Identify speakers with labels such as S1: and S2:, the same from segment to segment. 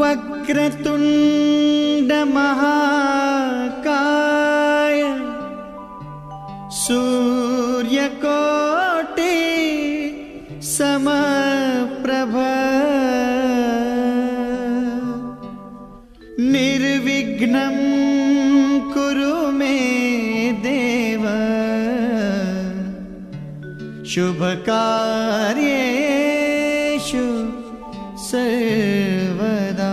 S1: वक्रतुंड महाकाय सूर्यकोटि समप्रभ निर्विघ्नं कुरु मे देव शुभ कार्येषु सर्वदा।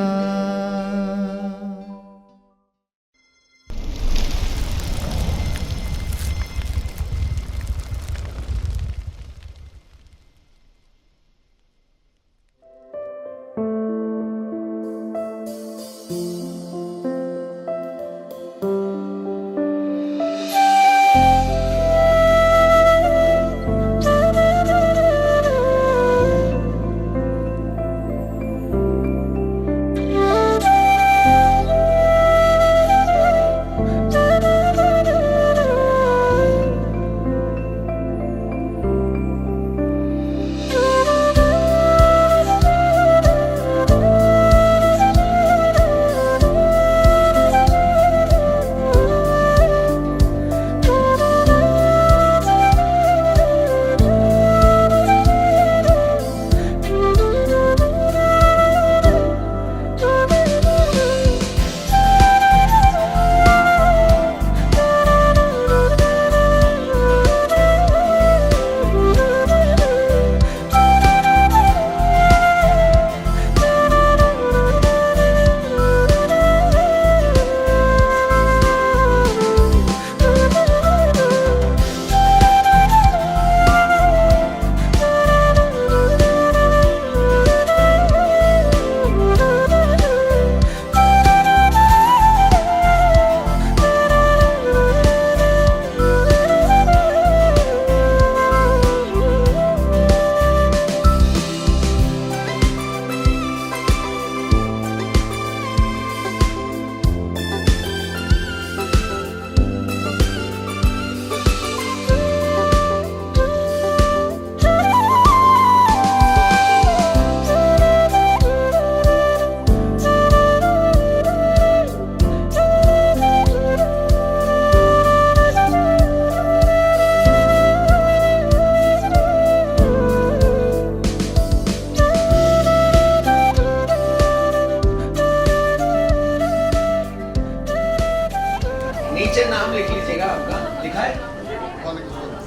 S2: नीचे नाम लिख लीजिएगा आपका, लिखा है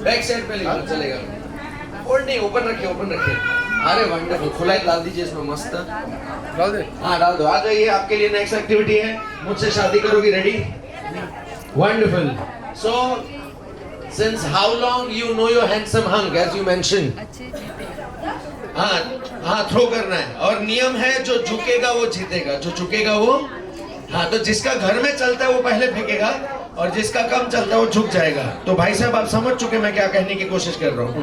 S2: बैक साइड पे लिखना चलेगा। और नहीं, ओपन रखिए, ओपन रखिए। अरे वंडरफुल, खुला ही डाल दीजिए इसमें, मस्त डाल दे। हाँ डाल दो। आ जाइए, आपके लिए नेक्स्ट एक्टिविटी है मुझसे शादी करोगी। Ready? Wonderful. So since how long you know your handsome hunk as you mention? हाँ थ्रो करना है और नियम है जो झुकेगा वो जीतेगा, जो झुकेगा वो। हाँ तो जिसका घर में चलता है वो पहले फेंकेगा और जिसका कम चलता है वो झुक जाएगा। तो भाई साहब आप समझ चुके मैं क्या कहने की कोशिश कर रहा हूँ।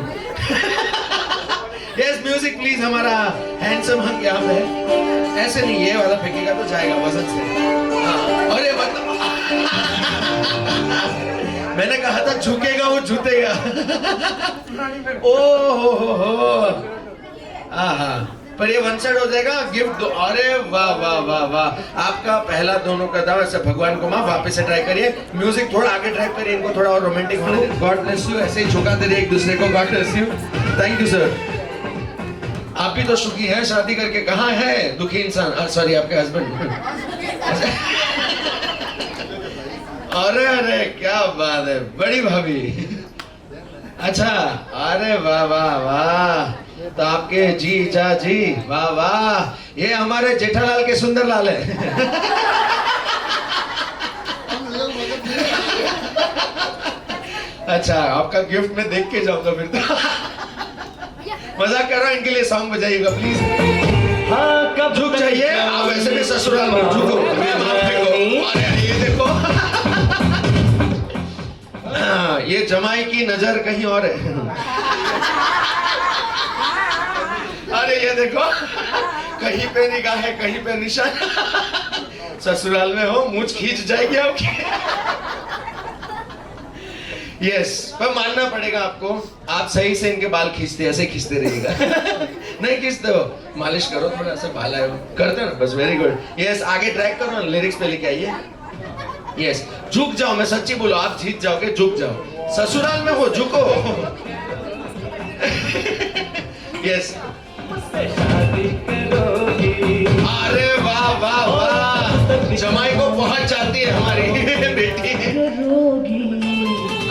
S2: Yes music please. हमारा हैंडसम हंक यहाँ पे है। ऐसे नहीं, ये वाला फेंकेगा तो जाएगा वजन से। हाँ अरे मतलब मैंने कहा था झुकेगा वो झूतेगा। ओ हो हाँ पर ये वन साइड हो जाएगा। गिफ्ट दो। अरे वाह वाह वाह वाह, आपका पहला दोनों का दावा। ऐसे भगवान को मां वापस से ट्राई करिए। म्यूजिक थोड़ा आगे ट्राई करिए, इनको थोड़ा और रोमांटिक होने दीजिए। God bless you. ऐसे ही झुकाते रहिए एक दूसरे को। God bless you. Thank you sir. आप भी तो सुखी है शादी करके। कहाँ है दुखी इंसान? सॉरी आपके हस्बैंड। अरे अरे क्या बात है, बड़ी भाभी। अच्छा, अरे वाह वाह वाह। तो आपके जीजा जी, वाह वाह। ये हमारे जेठालाल के सुंदरलाल है। अच्छा, आपका गिफ्ट मैं देख के जाऊंगा फिर तो। मजाक कर रहा हूं, इनके लिए सॉन्ग बजाइएगा प्लीज। हाँ कब झुक जाइए आप, वैसे भी ससुराल में झुको। ये देखो। ये जमाई की नजर कहीं और है। अरे ये देखो, कहीं पे निगाह है कहीं पे निशान। ससुराल में हो मूंछ खींच जाएगी आपकी। यस, पर मानना पड़ेगा आपको, आप सही से इनके बाल खींचते, ऐसे खींचते रहिएगा। नहीं खींचते हो, मालिश करो थोड़ा, ऐसे बाल आए हो, करते हो ना, बस वेरी गुड। यस, आगे ट्रैक करो, लिरिक्स पे लेके आइए। यस, झुक जाओ, मैं सच्ची बोलो, आप जीत जाओगे, झुक जाओ, ससुराल में हो, झुको। यस, अरे वाह वाह वाह, जमाई को पहुंच जाती है हमारी बेटी।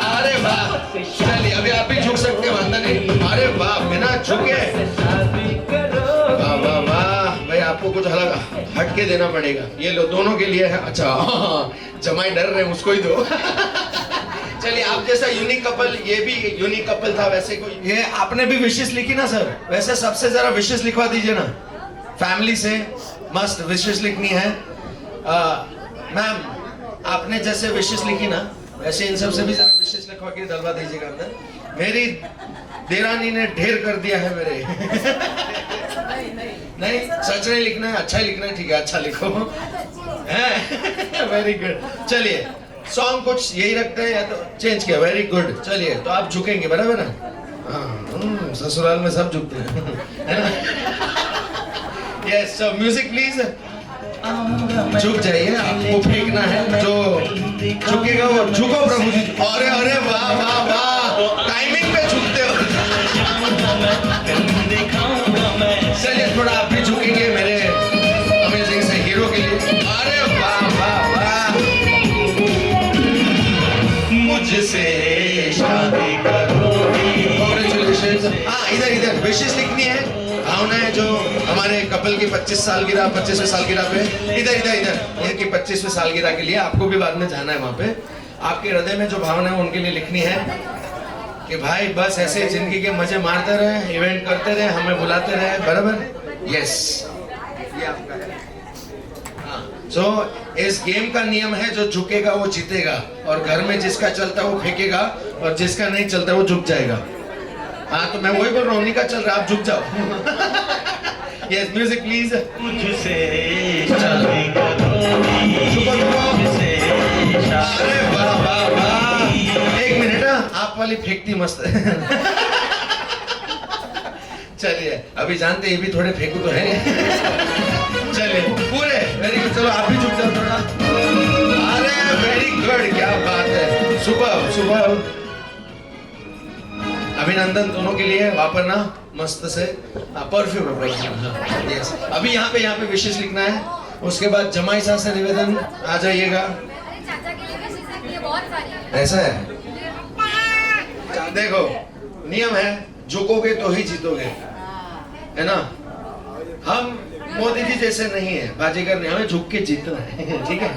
S2: अरे वाह, चलिए अभी आप भी झुक सकते हो, अंदर नहीं। अरे वाह, बिना झुके, वाह वाह वाह। भाई आपको कुछ अलग हट के देना पड़ेगा, ये लो, दोनों के लिए है। अच्छा, जमाई डर रहे हैं, उसको ही दो। चलिए, आप जैसा यूनिक कपल, ये भी यूनिक कपल था वैसे कोई। ये आपने भी विशेष लिखी ना सर, वैसे सबसे जरा विशेष लिखवा दीजिए ना, फैमिली से मस्त विशेष लिखनी है। मैम, आपने जैसे विशेष लिखी ना, वैसे इन सब से भी जरा विशेष लिखवा के डलवा दीजिएगा अंदर। मेरी देरानी ने ढेर कर दिया है मेरे। नहीं, सच नहीं लिखना है, अच्छा ही लिखना है, ठीक है, अच्छा लिखो। Very good. चलिए, सॉन्ग कुछ यही रखते हैं या तो चेंज किया, वेरी गुड। चलिए, तो आप झुकेंगे बराबर ना? हाँ, ससुराल में सब झुकते हैं। Yes, so music please. झुक जाइए, आपको फेंकना है, जो झुकेगा वो झुको प्रभु जी। अरे अरे वाह वाह वाह, टाइमिंग पे झुकते हो। चलिए, थोड़ा आप भी झुकेंगे मेरे अमेजिंग से हीरो के लिए। अरे वाह वाह वाह, मुझसे शादी करोगी। कांग्रेचुलेशंस। हाँ, इधर इधर विशेष लिखनी है, भावना है जो हमारे कपल की 25 सालगिरह, 25वीं सालगिरह पे, इधर इधर इधर इनकी 25वीं सालगिरह के लिए आपको भी बाद में जाना है वहाँ पे। आपके हृदय में जो भावना है उनके लिए लिखनी है कि भाई बस ऐसे जिंदगी के मजे मारते रहे, इवेंट करते रहे, हमें बुलाते रहे, बराबर। यस, ये आपका है। सो इस गेम का नियम है, जो झुकेगा वो जीतेगा, और घर में जिसका चलता है वो फेंकेगा, और जिसका नहीं चलता वो झुक जाएगा। हाँ, तो मैं वही बोल रहा हूँ, उन्हीं का चल रहा है, आप झुक जाओ। Yes, music please. अरे वाह वाह वाह, एक मिनट, आप वाली फेंकती मस्त है। चलिए, अभी जानते ये भी थोड़े फेंकू तो है। चलिए, पूरे वेरी गुड। चलो, आप भी झुक जाओ थोड़ा। अरे वेरी गुड, क्या बात है, सुपर सुपर। अभिनंदन दोनों के लिए, वापरना मस्त से परफ्यूम है। यस, अभी यहाँ पे विशेष लिखना है, उसके बाद जमाई साहब से निवेदन, आ जाइएगा। ऐसा है, देखो नियम है, झुकोगे तो ही जीतोगे, है ना? हम मोदी जी जैसे नहीं है, बाजीगर नहीं, हमें झुक के जीतना है। ठीक है?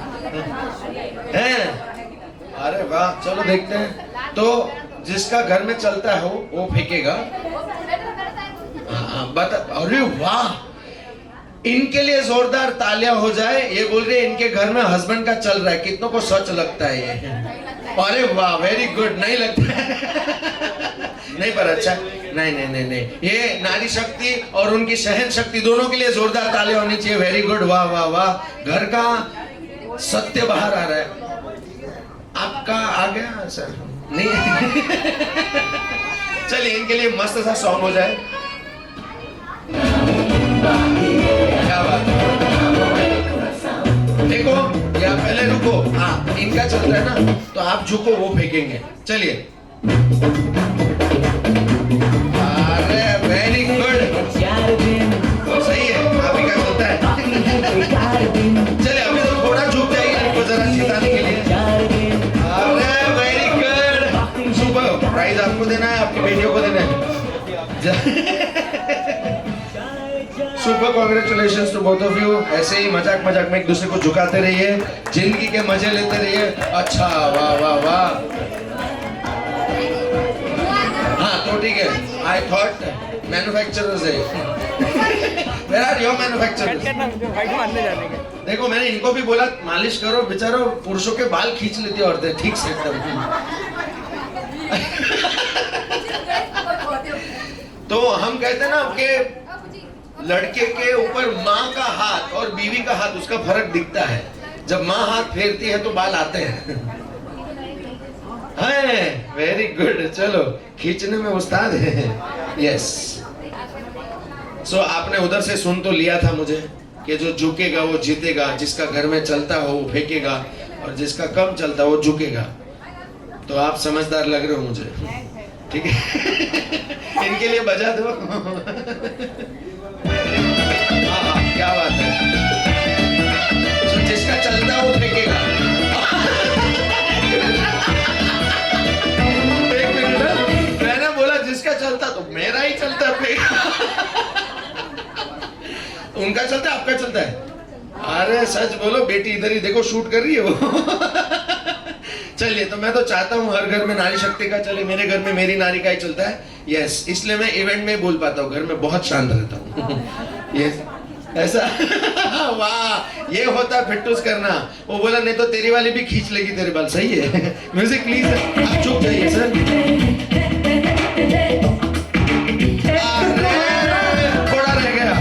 S2: अरे वाह, चलो देखते हैं। तो जिसका घर में चलता है वो फेंकेगा। अरे वाह, इनके लिए जोरदार तालियां हो जाए। ये बोल रहे इनके घर में हस्बैंड का चल रहा है, कितनों को सच लगता है ये? अरे वाह, वेरी गुड। नहीं लगता है? नहीं, पर अच्छा, नहीं नहीं नहीं नहीं, ये नारी शक्ति और उनकी सहन शक्ति दोनों के लिए जोरदार तालियां होनी चाहिए। वेरी गुड, वाह वाह वाह। घर का सत्य बाहर आ रहा है। आपका आ गया सर? नहीं। चलिए, इनके लिए मस्त सा सॉन्ग हो जाए। क्या बात है, देखो, या पहले रुको। हाँ, इनका चल रहा है ना, तो आप झुको, वो फेंकेंगे। चलिए, अरे वेरी गुड, सही है। आप ही का चलता है। चलिए, अभी तो थोड़ा झुक जाइए इनको जरा जिताने के लिए। अरे वेरी गुड, सुपर। प्राइज आपको देना है, आपकी बेटियों को देना है। Super, congratulations to both of you. ऐसे ही मजाक मजाक में एक दूसरे को झुकाते रहिए, जिंदगी के मजे लेते रहिए। अच्छा, वाह वाह वाह। हाँ, तो ठीक है। आई थॉट मैन्युफैक्चरर्स है। Where are your manufacturers? देखो, मैंने इनको भी बोला मालिश करो, बेचारो पुरुषों के बाल खींच लेती औरतें ठीक से एकदम। तो हम कहते हैं ना कि लड़के के ऊपर माँ का हाथ और बीवी का हाथ, उसका फर्क दिखता है। जब माँ हाथ फेरती है तो बाल आते हैं। है, वेरी गुड, चलो खींचने में उस्ताद है, यस। सो आपने उधर से सुन तो लिया था मुझे कि जो झुकेगा वो जीतेगा, जिसका घर में चलता हो वो फेंकेगा और जिसका कम चलता वो झुकेगा। तो आप समझदार लग रहे हो मुझे, ठीक है। इनके लिए बजा दो। हाँ, क्या बात है। तो जिसका चलता है वो फेंकेगा। एक मिनट, मैंने बोला जिसका चलता, तो मेरा ही चलता है। उनका चलता है, आपका चलता है। अरे सच बोलो बेटी, इधर ही देखो शूट कर रही है वो। चलिए, तो मैं तो चाहता हूँ हर घर में नारी शक्ति का चले, मेरे घर में मेरी नारी का ही चलता है, यस। इसलिए मैं इवेंट में बोल पाता हूँ, घर में बहुत शांत रहता हूँ। यस, ऐसा। वाह, ये होता फिटूस करना। वो बोला नहीं तो तेरी वाली भी खींच लेगी तेरे बाल, सही है। म्यूजिक प्लीज, आप चुप जाइए सर। थोड़ा रह गया।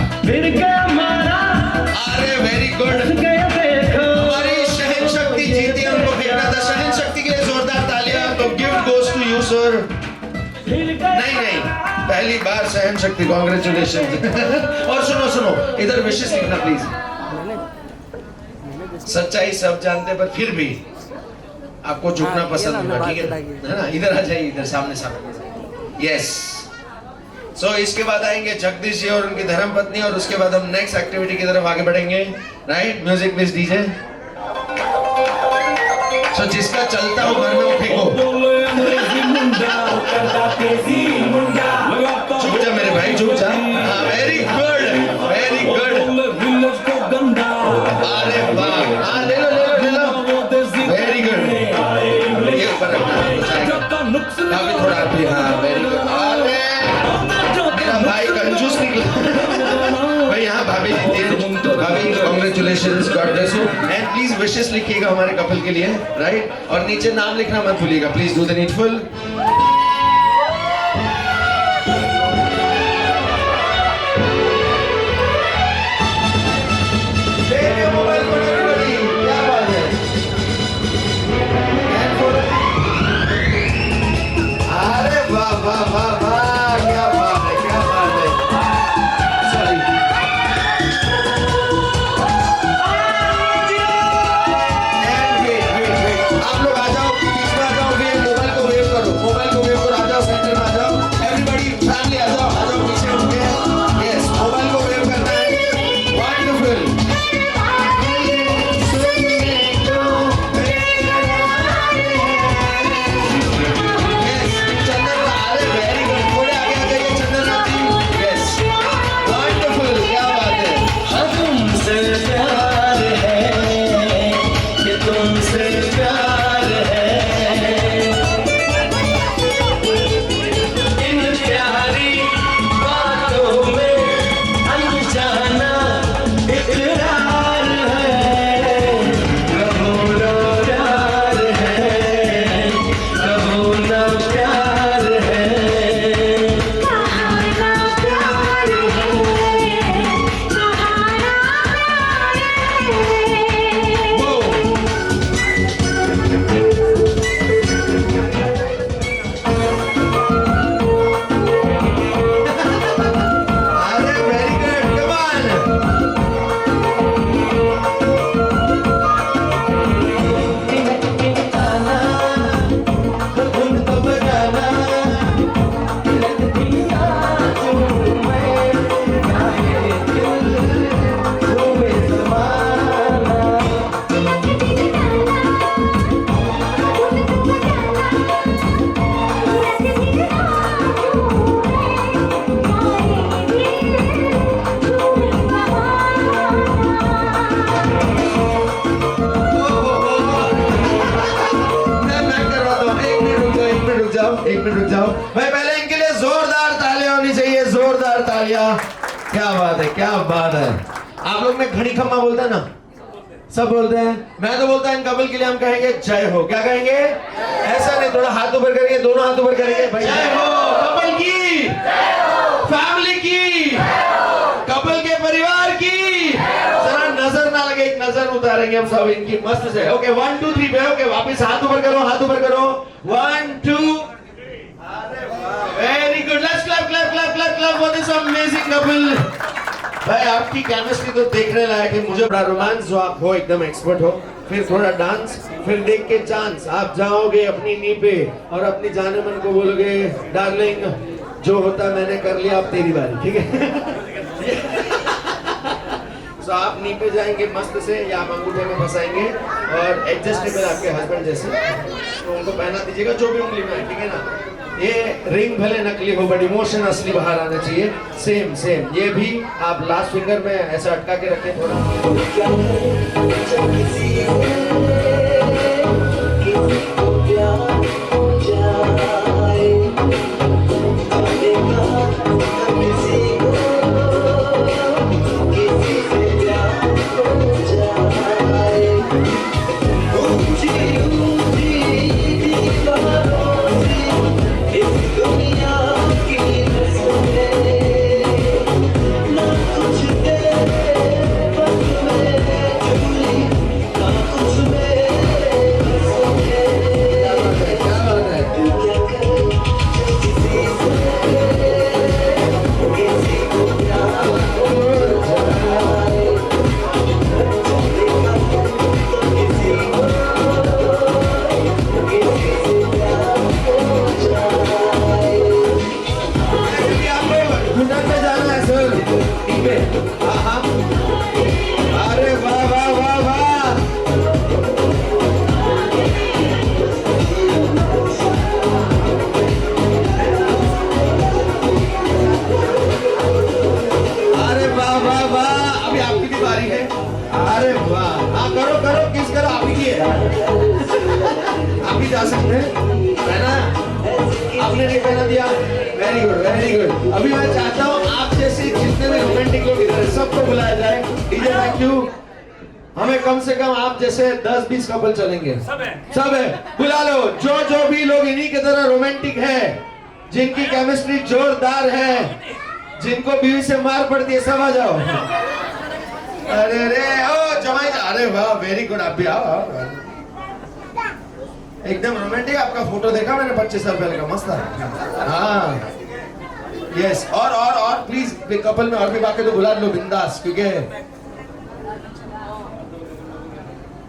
S2: अरे वेरी गुड, हमारी सहन शक्ति जीती, हमको फेंकना था। सहन शक्ति के लिए जोरदार तालियां। तो gift goes to you sir. नहीं, पहली बार सहन शक्ति, कॉन्ग्रेचुलेशन। और सुनो सुनो, इधर विशेष लिखना प्लीज। सच्चाई सब जानते पर फिर भी आपको झुकना पसंद होगा, ठीक है ना। इधर आ जाइए, इधर सामने सामने, यस। सो इसके बाद आएंगे जगदीश जी और उनकी धर्म पत्नी, और उसके बाद हम नेक्स्ट एक्टिविटी की तरफ आगे बढ़ेंगे। Right, music please DJ. So जिसका चलता हो घर में वो फेंको। झुक जा मेरे भाई, झुक जा। हाँ, वेरी गुड, वेरी गुड। अरे वाह, हाँ ले लो, वेरी गुड। ये ऊपर अभी थोड़ा भी, हाँ वेरी गुड। अरे मेरा भाई कंजूस निकला। भाई यहाँ भाभी भाभी congratulations, God bless you. And please wishes लिखिएगा हमारे कपल के लिए, राइट। और नीचे नाम लिखना मत भूलिएगा, प्लीज डू द नीडफुल। एक मिनट रुक जाओ भाई, पहले इनके लिए जोरदार तालियां होनी चाहिए, जोरदार तालियां। क्या बात है, क्या बात है। आप लोग में घड़ी खम्मा बोलते हैं ना, सब बोलते हैं। मैं तो बोलता इन कपल के लिए हम कहेंगे जय हो। क्या कहेंगे? ऐसा नहीं, थोड़ा हाथ ऊपर करेंगे, दोनों हाथ ऊपर करेंगे भाई। जय हो कपल की, फैमिली की, कपल के परिवार की। जरा नजर ना लगे एक नजर उतारेंगे हम सब इनकी मस्त से। ओके 1 2 3 पे। ओके वापस हाथ ऊपर करो, हाथ ऊपर करो। 1 2। अरे वाह, very good. Let's clap clap clap clap clap for this amazing couple. भाई आपकी केमिस्ट्री तो देखने लायक है। मुझे बड़ा रोमांस जो आप हो, एकदम एक्सपर्ट हो, फिर थोड़ा डांस, फिर देख के चांस, आप जाओगे अपनी नी पे और अपनी जाने मन को बोलोगे डार्लिंग जो होता मैंने कर लिया, अब तेरी बारी, ठीक है। तो आप नी पे जाएंगे मस्त से, या आप अंगूठे में फंसाएंगे और एडजस्टेबल आपके हस्बैंड जैसे, तो उनको पहना दीजिएगा जो भी उंगली में है, ठीक है ना। ये रिंग भले नकली हो बट इमोशन असली बाहर आना चाहिए। सेम सेम ये भी आप लास्ट फिंगर में ऐसा अटका के रखें थोड़ा। अरे वाह वाह वाह वाह। अरे वाह वाह वाह, अभी आपकी भी बारी है। अरे वाह, हाँ करो करो, किस करो, आप ही है। आप ही जा सकते हैं, है ना। आपने नहीं पहना दिया, वेरी गुड वेरी गुड। अभी मैं चाहता हूँ आप जैसे जितने भी रोमांटिक लोग इधर हैं सबको बुलाया जाए। DJ thank you. हमें कम से कम आप जैसे 10-20 कपल चलेंगे, सब है, बुला लो। जो भी लोग इन्हीं की तरह रोमांटिक है, जिनकी केमिस्ट्री जोरदार है, जिनको बीवी से मार पड़ती है, सब आ जाओ। अरे रे ओ जमाई, अरे वाह वेरी गुड। आप भी आओ, एकदम रोमांटिक। आपका फोटो देखा मैंने 25 साल पहले का, मस्त है। हाँ यस, और प्लीज कपल में और भी बाकी तो बुला लो बिंदास, क्योंकि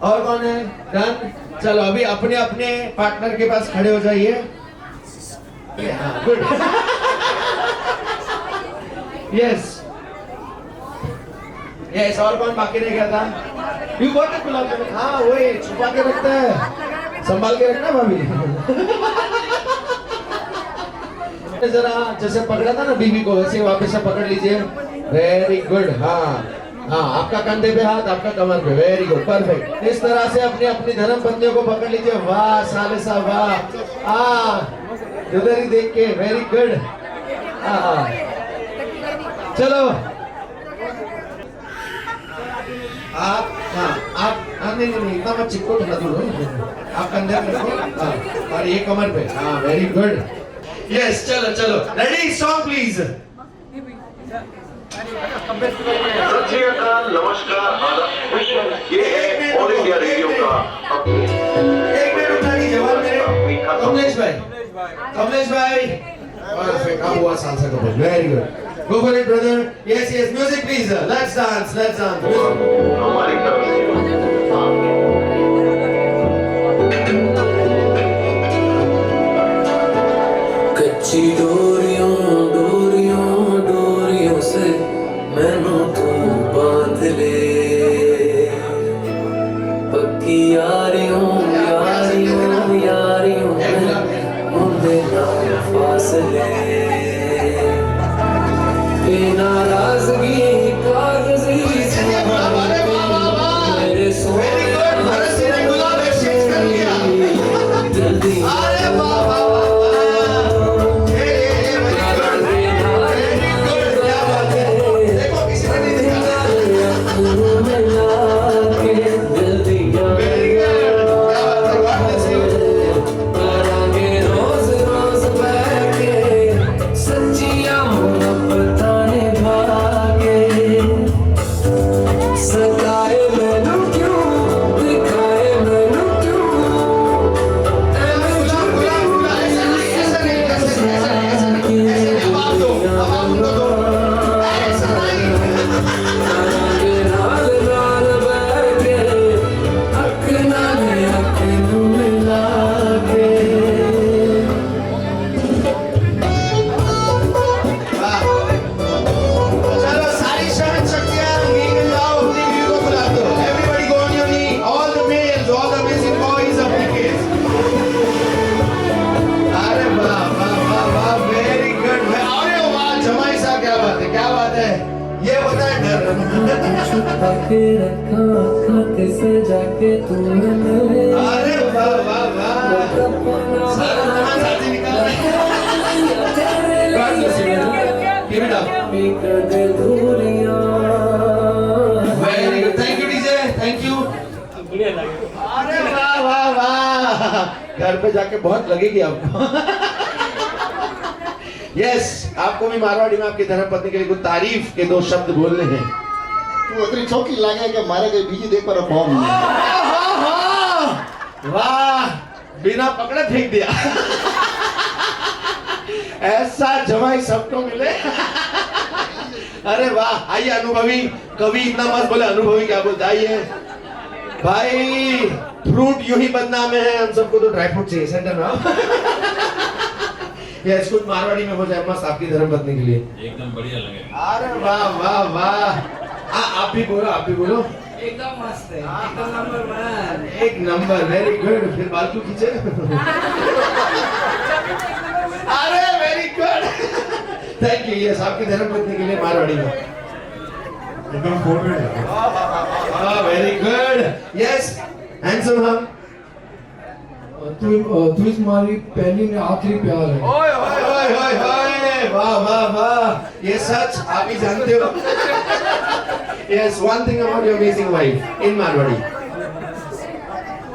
S2: और कौन है डन। चलो अभी अपने अपने पार्टनर के पास खड़े हो जाइए। Good yes yes. और कौन बाकी रह गया था? यू बहुत है गुलाब जामुन। हाँ वही छुपा के रखता है, संभाल के रखना भाभी। जरा जैसे पकड़ा था ना बीवी को, वैसे वापस से पकड़ लीजिए। Very good. हाँ हाँ, आपका कंधे पे हाथ, आपका कमर पे, वेरी गुड परफेक्ट। इस तरह से अपनी अपनी धर्म पत्नियों को पकड़ लीजिए। वाह साले साहब वाह, उधर ही देख के, वेरी गुड। चलो आप नहीं इतना मत चिपको, थोड़ा दूर हो। आप कंधे पे रखो और ये कमर पे। हाँ वेरी गुड यस। चलो चलो रेडी, सॉन्ग प्लीज।
S3: नमस्कार आदाब, ये है ऑल इंडिया रेडियो का।
S2: एक मिनट उठा लीजिए जवाब मेरे। कमलेश भाई परफेक्ट। अब हुआ सालसा को, very good. Go for it brother. Yes music please. Let's dance
S3: हमारी तरफ से
S4: कच्ची डोरियों डोरियों डोरियों से मैनू तू बांध ले, पक्की यारियों यारियों यारियों मुंडे ना फासले, नाराजगी कागजी मेरे सोने जल्दी रोज रोज बैठ के अखा अखा ते सजा के तूने
S2: अरे वाह वाह वाह सारा सामान साथी निकाल God bless you, brother. Give it up.
S4: कदे दूरियां
S2: Very good. Thank you, DJ. Thank you. अरे वाह वाह वाह, घर पे जाके बहुत लगेगी आपको. यस, आपको भी मारवाड़ी में आपकी धर्मपत्नी के लिए कुछ तारीफ के दो शब्द बोलने हैं.
S5: તું અત્રી ચોકી લાગે કે મારે કઈ બીજી દેખ પર ફોર્મ
S2: वाह, बिना पकड़े फेंक दिया. ऐसा जवाई सबको मिले. अरे वाह, आइए अनुभवी कवि इतना मत बोले, अनुभवी क्या बोलते. आइए भाई, फ्रूट यूं ही बदनाम है, हम सबको तो ड्राई फ्रूट चाहिए सेंटर में. यस, कुछ मारवाड़ी में हो जाए मस्त आपकी धर्मपत्नी के लिए.
S6: एकदम बढ़िया लगे.
S2: अरे वाह वाह वाह. आप भी बोलो, आप भी बोलो.
S4: एकदम मस्त है, एकदम नंबर 1.
S2: एक नंबर, वेरी गुड. फिर बाल क्यों खींचे? अरे very good. Thank you. Yes, आपकी धर्मपत्नी के लिए मारवाड़ी में.
S5: એકદમ ફોરવેડ
S2: वेरी गुड. यस, हैंडसम हम.
S7: तू इस मारी पहली ने आखिरी प्यार है.
S2: ओए ओए ओए ओए ओए, वाह वाह वाह. ये सच आप ही जानते हो. Yes, one thing about your amazing wife in Marwari.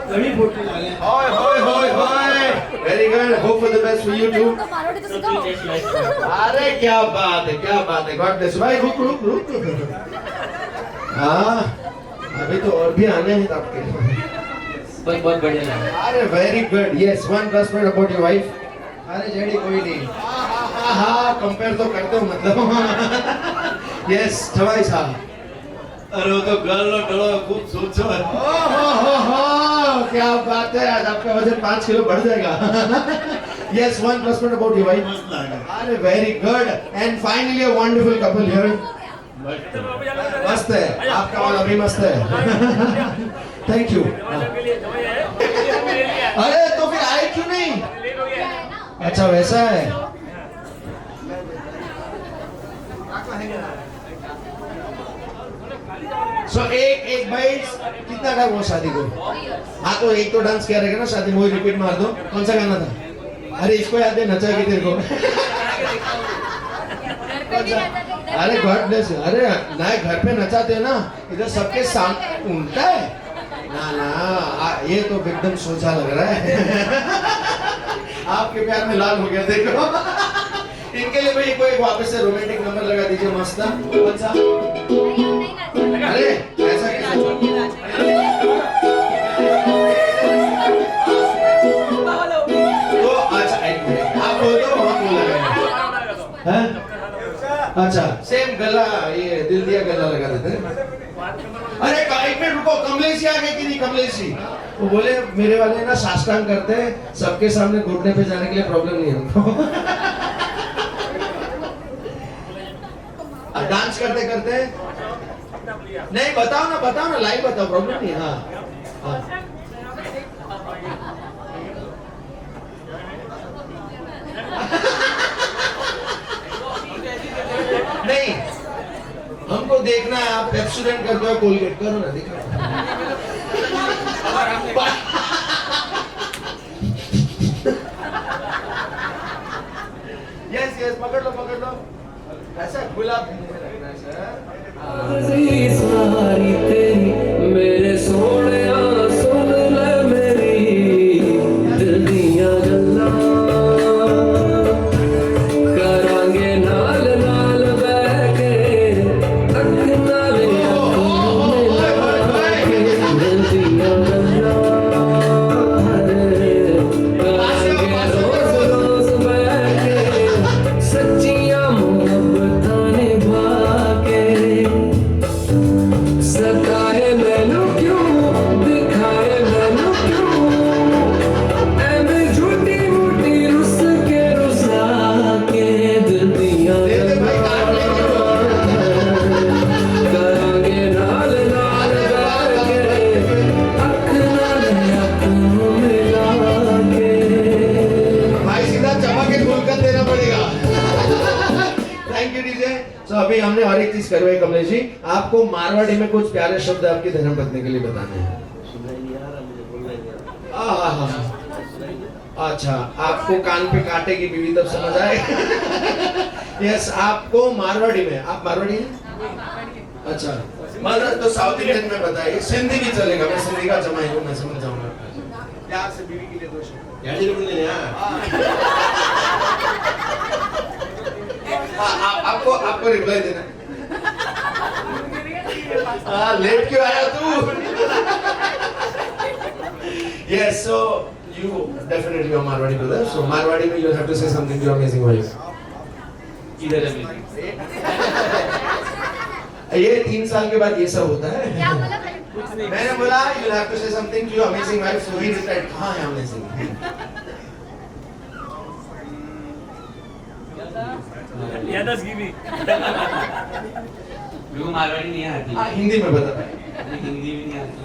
S7: तभी फोटो डाले.
S2: ओए ओए ओए ओए, very good. Hope for the best for you too. अरे क्या बात है, क्या बात है. God bless. भाई रुक रुक रुक. हाँ, अभी तो और भी आने हैं आपके.
S4: बहुत बढ़िया लगा.
S2: अरे very good. Yes, one plus point about your wife.
S1: अरे जेडी कोई नहीं.
S2: हाँ, कंपेयर तो करते हो मतलब. यस, जवाई साहब.
S6: अरे वो तो गल डलो खूब सोचो.
S2: क्या बात है. आज आपका वजन 5 किलो बढ़ जाएगा. Yes, one plus point about your wife.
S6: मस्त लगा.
S2: अरे very good. And finally a wonderful couple here. मस्त है आपका वाला भी मस्त है. Thank you. अरे तो फिर आए क्यों नहीं? अच्छा वैसा है. सो एक भाई कितना टाइम हुआ शादी को? हाँ तो एक तो डांस किया रहेगा ना शादी में. रिपीट मार दो. कौन सा गाना था? अरे इसको याद है, नचा के तेरे को. अरे गॉड ब्लेस. अरे ना, घर पे नचाते हैं ना, इधर सबके सामने उल्टा है ना ना. ये तो एकदम सोचा लग रहा है. आपके प्यार में लाल हो गया देखो. इनके लिए भाई कोई वापस से रोमांटिक नंबर लगा दीजिए मस्त. कौन सा? अरे ऐसा कैसे? तो अच्छा एक मिनट, आप बोल दो हम बोलेंगे. हैं? अच्छा, सेम गला, ये दिल दिया गला लगा देते हैं. अरे एक मिनट रुको, कमलेशी आ गई कि नहीं? कमलेशी वो बोले मेरे वाले ना साष्टांग करते हैं, सबके सामने घुटने पे जाने के लिए प्रॉब्लम नहीं है उनको. डांस करते करते नहीं, बताओ ना लाइव बताओ, प्रॉब्लम नहीं है. हाँ नहीं, हमको देखना है आप पेप्सोडेंट करते हो, कोलगेट करो ना, दिखा. यस, पकड़ लो. ऐसा गुलाब
S4: सारी तेरी मेरे सोने सुन ले मेरी दिल दिया गल्लां करांगे नाल नाल बैठ के अख नाल दिल दिया गल्लां करांगे रोज रोज बैठ के सच्चियां मोहब्बतां निभा के
S2: सारी चीज करवाई कमलेश जी। आपको मारवाड़ी में कुछ प्यारे शब्द आपकी धर्मपत्नी के लिए बताने हैं। अच्छा, आपको कान पे काटेगी बीवी तब समझ आए। यस, आपको मारवाड़ी में, आप मारवाड़ी हैं? अच्छा, मतलब तो साउथ इंडियन में बताइए, सिंधी भी चलेगा, मैं सिंधी का जमाई हूँ, मैं समझ जाऊंगा।
S1: प्यार से बीवी के लिए 2 शब्द।
S2: यार जी बोलने आपको रिप्लाई देना है। लेट क्यों आया तू? Yes, so you definitely are Marwadi brother. So Marwadi में you have to say something to your amazing wife.
S6: इधर amazing.
S2: ये 3 साल के बाद ये सब होता है। मैंने बोला you have to say something to your amazing wife. So he replied, हाँ है amazing.
S6: यादस की भी। मेरे को मारवाड़ी नहीं आती।
S2: हिंदी में बता।
S6: हिंदी भी नहीं आती।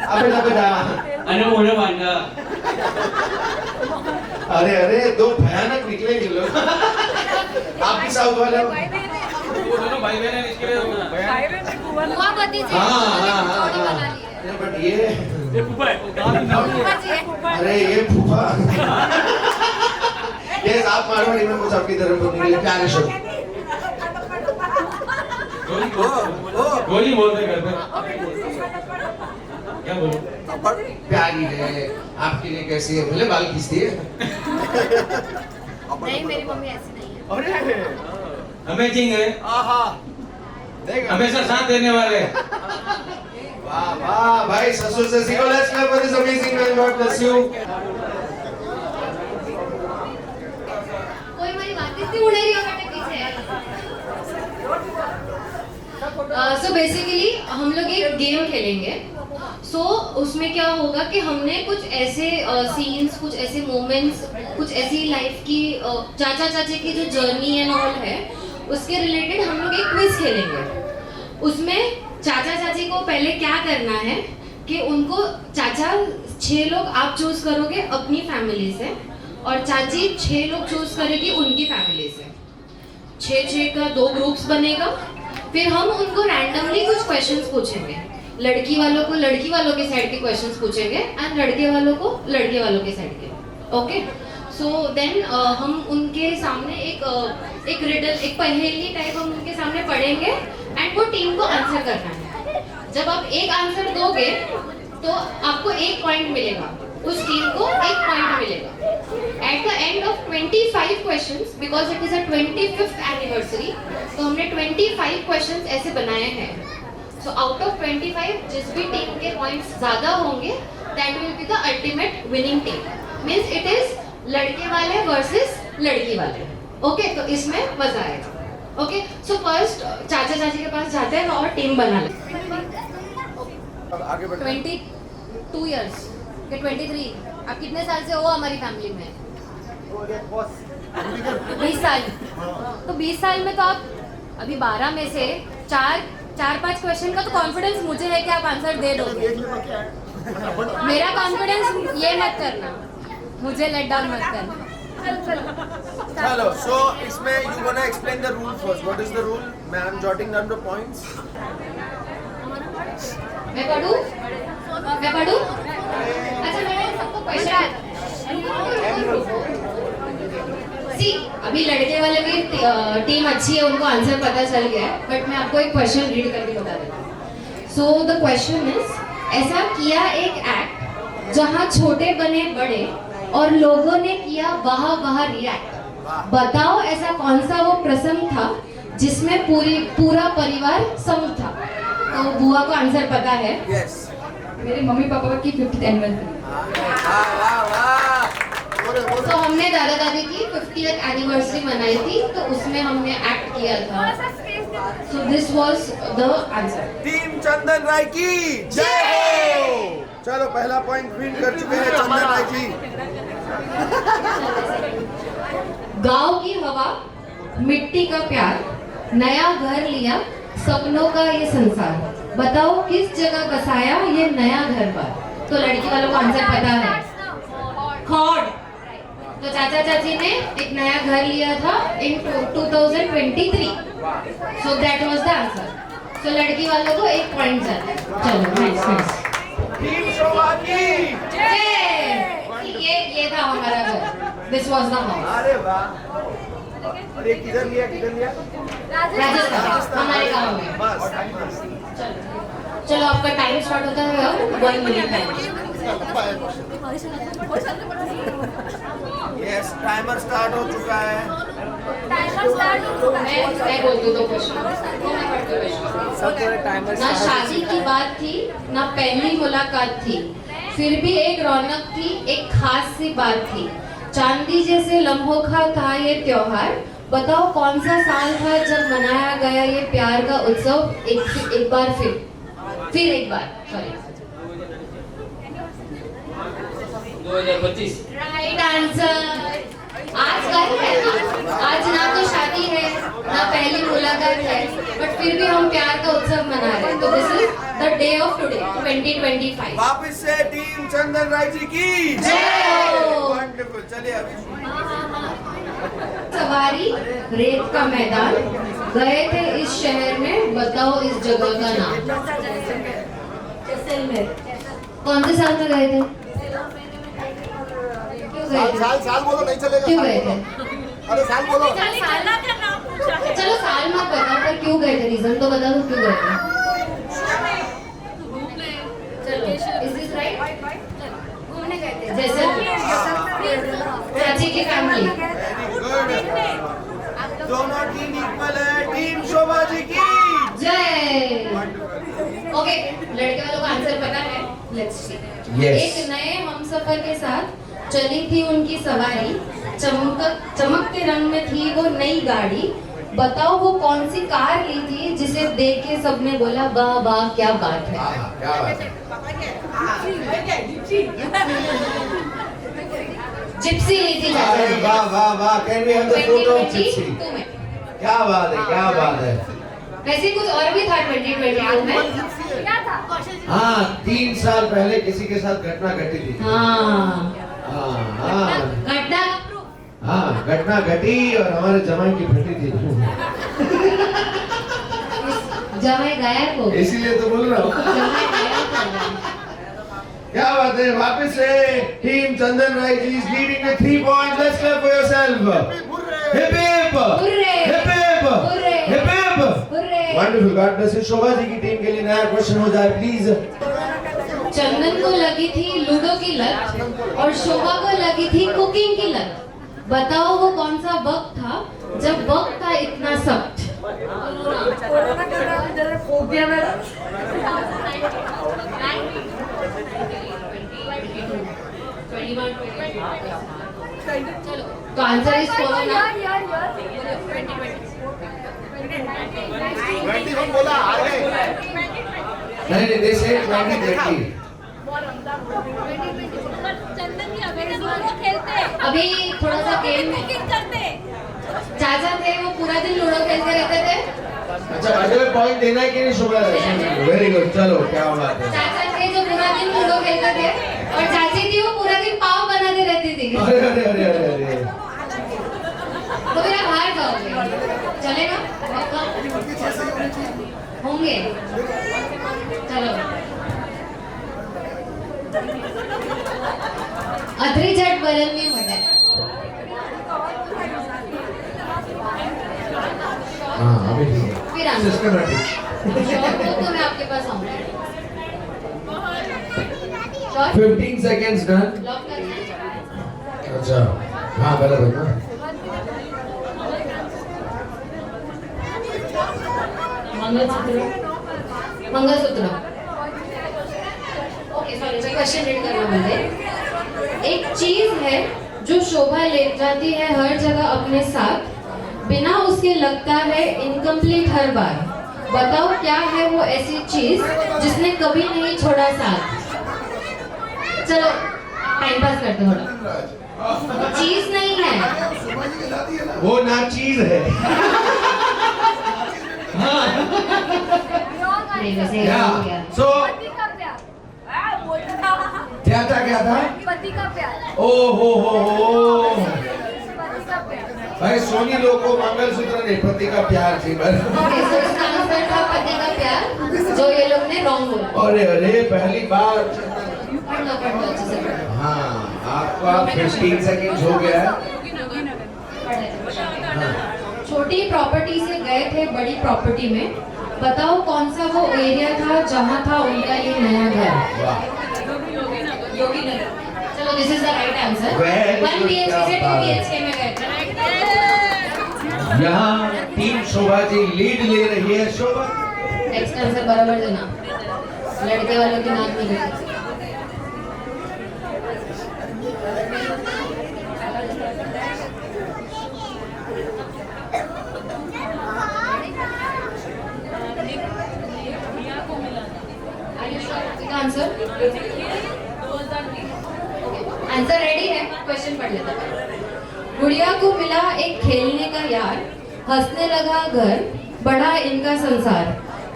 S2: अबे
S6: अरे मोड़े मांगा।
S2: अरे दो भयानक निकलेंगे लोग। आप भी साउथ वाले हो?
S6: वो दोनों भाई बहन हैं, इसके लिए
S8: बुआ भतीजी
S2: हाँ। बट ये
S6: फूफा है।
S2: अरे ये फूफा। ये आप मारवाड़ी में कुछ आपकी धर्मपत्नी के लिए प्यारे शब्द।
S6: गोली बोलते करते। क्या बोलूं?
S2: प्यारी है, आपके लिए कैसी है? भले बाल खींचती है।
S8: नहीं, मेरी मम्मी ऐसी नहीं है।
S6: अमेजिंग है। हमेशा साथ देने वाले।
S2: वाह वाह भाई, ससुर से सीखो। Let's clap for this amazing man, God bless you.
S8: कोई मेरी बात नहीं उड़ रही हो बेटे पीछे। सो बेसिकली हम लोग एक गेम खेलेंगे। सो उसमें क्या होगा कि हमने कुछ ऐसे सीन्स, कुछ ऐसे मोमेंट्स, कुछ ऐसी लाइफ की चाचा चाची की जो जर्नी एंड ऑल है उसके रिलेटेड हम लोग एक क्विज खेलेंगे। उसमें चाचा चाची को पहले क्या करना है कि उनको चाचा 6 लोग आप चूज करोगे अपनी फैमिली से और चाची 6 लोग चूज करेगी उनकी फैमिली से। 6 का 2 ग्रुप्स बनेगा। फिर हम उनको रैंडमली कुछ क्वेश्चंस पूछेंगे। लड़की वालों को लड़की वालों के साइड के क्वेश्चंस पूछेंगे एंड लड़के वालों को लड़के वालों के साइड के। ओके, सो देन हम उनके सामने एक रिडल, एक पहेली टाइप हम उनके सामने पढ़ेंगे एंड वो टीम को आंसर करना है। जब आप एक आंसर दोगे तो आपको 1 पॉइंट मिलेगा, उस टीम को 1 पॉइंट मिलेगा। At the end of 25 questions, because it is a 25th anniversary, तो हमने 25 क्वेश्चंस ऐसे बनाए हैं। सो आउट ऑफ 25 जिस भी टीम के पॉइंट्स ज्यादा होंगे that will be the ultimate winning team. Means it is लड़के वाले वर्सेस लड़की वाले। ओके, तो इसमें मजा आएगा। ओके, सो फर्स्ट चाचा चाची के पास जाते हैं और टीम बना लेते हैं। 22 इयर्स के 23। आप कितने साल से हो हमारी फैमिली में? 20 साल। तो 20 साल में तो आप अभी 12 में से 4-5 क्वेश्चन का तो कॉन्फिडेंस मुझे है कि आप आंसर दे दोगे। मेरा कॉन्फिडेंस ये मत करना, मुझे लेट डाउन मत करना।
S1: चलो, so इसमें you gonna explain the rule first. What is the rule? मैं I'm jotting down the points.
S8: मैं पढ़ूं? अच्छा, मैंने सबको क्वेश्चन सी, अभी लड़के वाले की टीम अच्छी है, उनको आंसर पता चल गया है, बट मैं आपको एक क्वेश्चन रीड करके बता देता हूँ। सो द क्वेश्चन इज, ऐसा किया एक एक्ट जहाँ छोटे बने बड़े और लोगों ने किया वाह वाह रिएक्ट। बताओ ऐसा कौन सा वो प्रसंग था जिसमें पूरा परिवार समूह था। तो बुआ को आंसर पता है।
S1: Yes.
S8: मेरे मम्मी पापा की 50th एनिवर्सरी। तो हमने दादा दादी की 50th एनिवर्सरी मनाई थी, तो उसमें हमने एक्ट किया था। So this was the answer.
S1: Team Chandan Rai की जय हो। चलो, पहला पॉइंट विन कर चुके हैं चंदन राय जी।
S8: गांव की हवा, मिट्टी का प्यार, नया घर लिया, सपनों का ये संसार। बताओ किस जगह बसाया ये नया घर बार। तो लड़की वालों को आंसर पता है, खौड़। तो चाचा चाची ने एक नया घर लिया था in 2023. So that was the answer. So लड़की वालों को 1 पॉइंट जाता है. चलो नाइस नाइस.
S1: टीम शोभा की
S8: ये था हमारा घर. This was the house.
S1: अरे वाह. और ये किधर लिया
S8: राजस्थान हमारे गांव में.
S1: बस
S8: चलो आपका टाइम स्टार्ट होता है अब 1 minute time.
S1: Yes timer start हो चुका है.
S8: मैं बोलती हूँ 2 क्वेश्चन. ना शादी की बात थी ना पहली मुलाकात थी, फिर भी एक रौनक थी, एक खास सी बात थी. चांदी जैसे लम्हों का था ये त्योहार. बताओ कौन सा साल था जब मनाया गया ये प्यार का उत्सव. एक बार फिर एक बार सॉरी.
S6: 2025.
S8: Right answer. आज कल है ना, आज ना तो शादी है ना पहली मुलाकात है, बट फिर भी हम प्यार का उत्सव मना रहे हैं. तो this is the day of today 2025.
S1: वापस से टीम चंदन राय जी की
S8: जय हो.
S1: वंडरफुल. चलिए अभी
S8: सवारी रेत का मैदान गए थे इस शहर में. बताओ इस जगह का नाम. कौन से साल में गए थे? क्यों गए थे?
S5: साल बोलो नहीं चलेगा.
S8: क्यों गए थे?
S5: अरे साल बोलो.
S8: चलो साल मत बताओ पर क्यों गए थे. रीजन तो बता दो क्यों गए थे. चलो इज दिस राइट. घूमने गए थे जैसे चाची की फैमिली.
S1: दोनों टीम इक्वल है. टीम शोभा जी की
S8: जय. ओके लड़के वालों को आंसर पता है. Let's see.
S2: Yes.
S8: एक नए हमसफर के साथ चली थी उनकी सवारी. चमकते रंग में थी वो नई गाड़ी. बताओ वो कौन सी कार ली थी जिसे देख के सबने बोला वाह वाह क्या बात है.
S2: क्या बात है.
S8: जिप्सी ली थी चाचा
S2: अरे
S8: ने.
S2: वाह वाह वाह. Can we have the photo of
S8: 2022
S2: Gypsy.
S8: में.
S2: क्या बात है, क्या बात है.
S8: वैसे कुछ और भी था 2022 में.
S2: हाँ 3 साल पहले किसी के साथ घटना घटी थी.
S8: हाँ
S2: घटना
S8: घटना
S2: घटना घटी और हमारे जमाई की फटी थी.
S8: जमाई गायब हो.
S2: इसीलिए तो बोल रहा हूँ.
S8: जमाई गायब हो.
S2: क्या बात है. वापस से team Chandan Rai ji is leading with 3 points. Let's clap for yourself. Hip hip
S8: hurray.
S2: Hip hip
S8: hurray.
S2: Hip hip.
S8: Hurray.
S2: Wonderful. God bless you. Shobha ji की टीम के लिए नया क्वेश्चन हो जाए प्लीज.
S8: चंदन को लगी थी लूडो की लत और शोभा को लगी थी कुकिंग की लत. बताओ वो कौन सा वक्त था जब वक्त था इतना सख्त. चलो तो आंसर इज कोरोना.
S5: 21 बोला आगे.
S2: नहीं दे से 2020.
S8: अभी थोड़ा सा गेम चाचा थे वो पूरा दिन लूडो खेलते रहते थे.
S2: अच्छा अगले पॉइंट देना है कि नहीं शोभा. Very good. चलो क्या बात है.
S8: चाचा थे जो पूरा दिन लूडो खेलते थे और चाची थी वो पूरा दिन पाव बनाते रहती थी.
S2: अरे अरे अरे अरे अरे.
S8: तो फिर आप हार जाओगे. चलेगा पक्का होंगे. चलो अदरी झट बरन में मजा.
S2: हाँ अभी ठीक है.
S8: फिर आना.
S2: सिस्टमैटिक.
S8: शॉर्ट हो तो मैं आपके पास आऊंगी. Short
S2: 15 seconds done.
S8: लॉक करना है.
S2: अच्छा हाँ गलत है ना.
S8: मंगलसूत्र. ओके सॉरी मैं क्वेश्चन रीड करना भूल गई. एक चीज है जो शोभा ले जाती है हर जगह अपने साथ. बिना उसके लगता है इनकम्प्लीट हर बार. बताओ क्या है वो ऐसी चीज जिसने कभी नहीं छोड़ा साथ. चलो टाइम पास करते हो. चीज नहीं है
S2: वो ना चीज है.
S8: नहीं वैसे हो गया.
S2: So क्या था
S9: पति का प्यार।
S2: ओ हो
S9: पति का प्यार।
S2: भाई सोनी लोग को मंगलसूत्र नहीं पति का प्यार थी बस।
S8: ओके सो इसका आंसर था पति का प्यार जो ये लोग ने रॉन्ग बोला।
S2: अरे पहली बार।
S8: पढ़ लो अच्छे से पढ़ लो।
S2: हाँ आपका 15 सेकंड्स हो गया है।
S8: छोटी प्रॉपर्टी से गए थे बड़ी प्रॉपर्टी में, बताओ कौन सा वो एरिया था जहाँ था उनका ये नया घर। योगीनगर। चलो this is the right answer. 1 BHK से 2 BHK में गए थे।
S2: यहाँ टीम शोभा जी लीड ले रही है। शोभा
S8: नेक्स्ट आंसर बराबर देना, लड़के वालों की नाक नहीं गई। आंसर आंसर रेडी है, क्वेश्चन पढ़ लेते हैं। गुड़िया को मिला एक खेलने का यार, हंसने लगा घर, बढ़ा इनका संसार,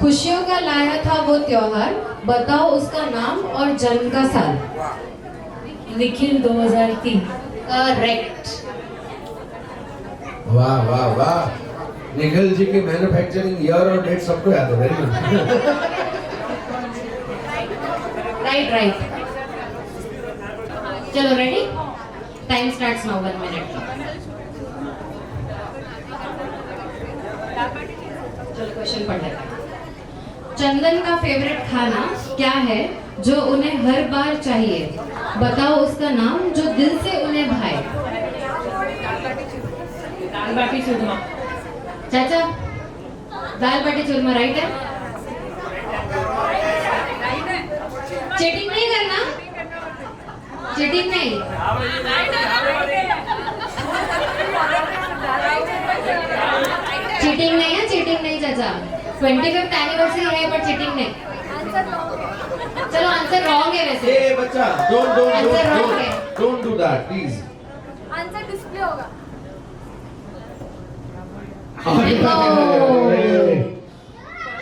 S8: खुशियों का लाया था वो त्योहार, बताओ उसका नाम और जन्म का साल। निखिल 2003। करेक्ट।
S2: वाह वाह वाह। निखिल जी की मैन्युफैक्चरिंग ईयर और डेट सबको याद है। Very good.
S8: राइट। चलो ready, time starts now 1 minute. चलो क्वेश्चन पढ़ लेते हैं। चंदन का फेवरेट खाना क्या है जो उन्हें हर बार चाहिए, बताओ उसका नाम जो दिल से उन्हें भाए। दाल बाटी चूरमा। चाचा दाल बाटी चूरमा राइट है। चीटिंग नहीं करना, चीटिंग नहीं। चीटिंग नहीं है, चीटिंग नहीं चाचा। 25th एनिवर्सरी है पर चीटिंग नहीं। चलो आंसर रॉन्ग है वैसे।
S2: ए बच्चा don't do that please.
S9: Answer display होगा।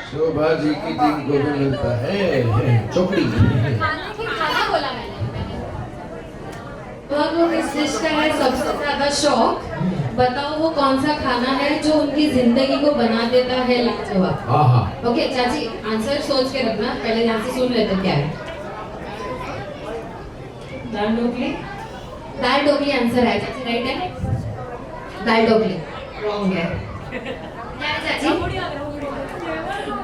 S2: शोभा जी की टीम को भी मिलता है चौकड़ी।
S8: खाना बोला मैंने। किस डिश का है सबसे ज्यादा शौक, बताओ वो कौन सा खाना है जो उनकी जिंदगी को बना देता है लाजवाब। ओके चाची आंसर सोच के रखना, पहले यहाँ से सुन लेते क्या है। दाल ढोकली। दाल ढोकली आंसर है चाची, राइट है। दाल ढोकली रॉन्ग है। क्या है चाची?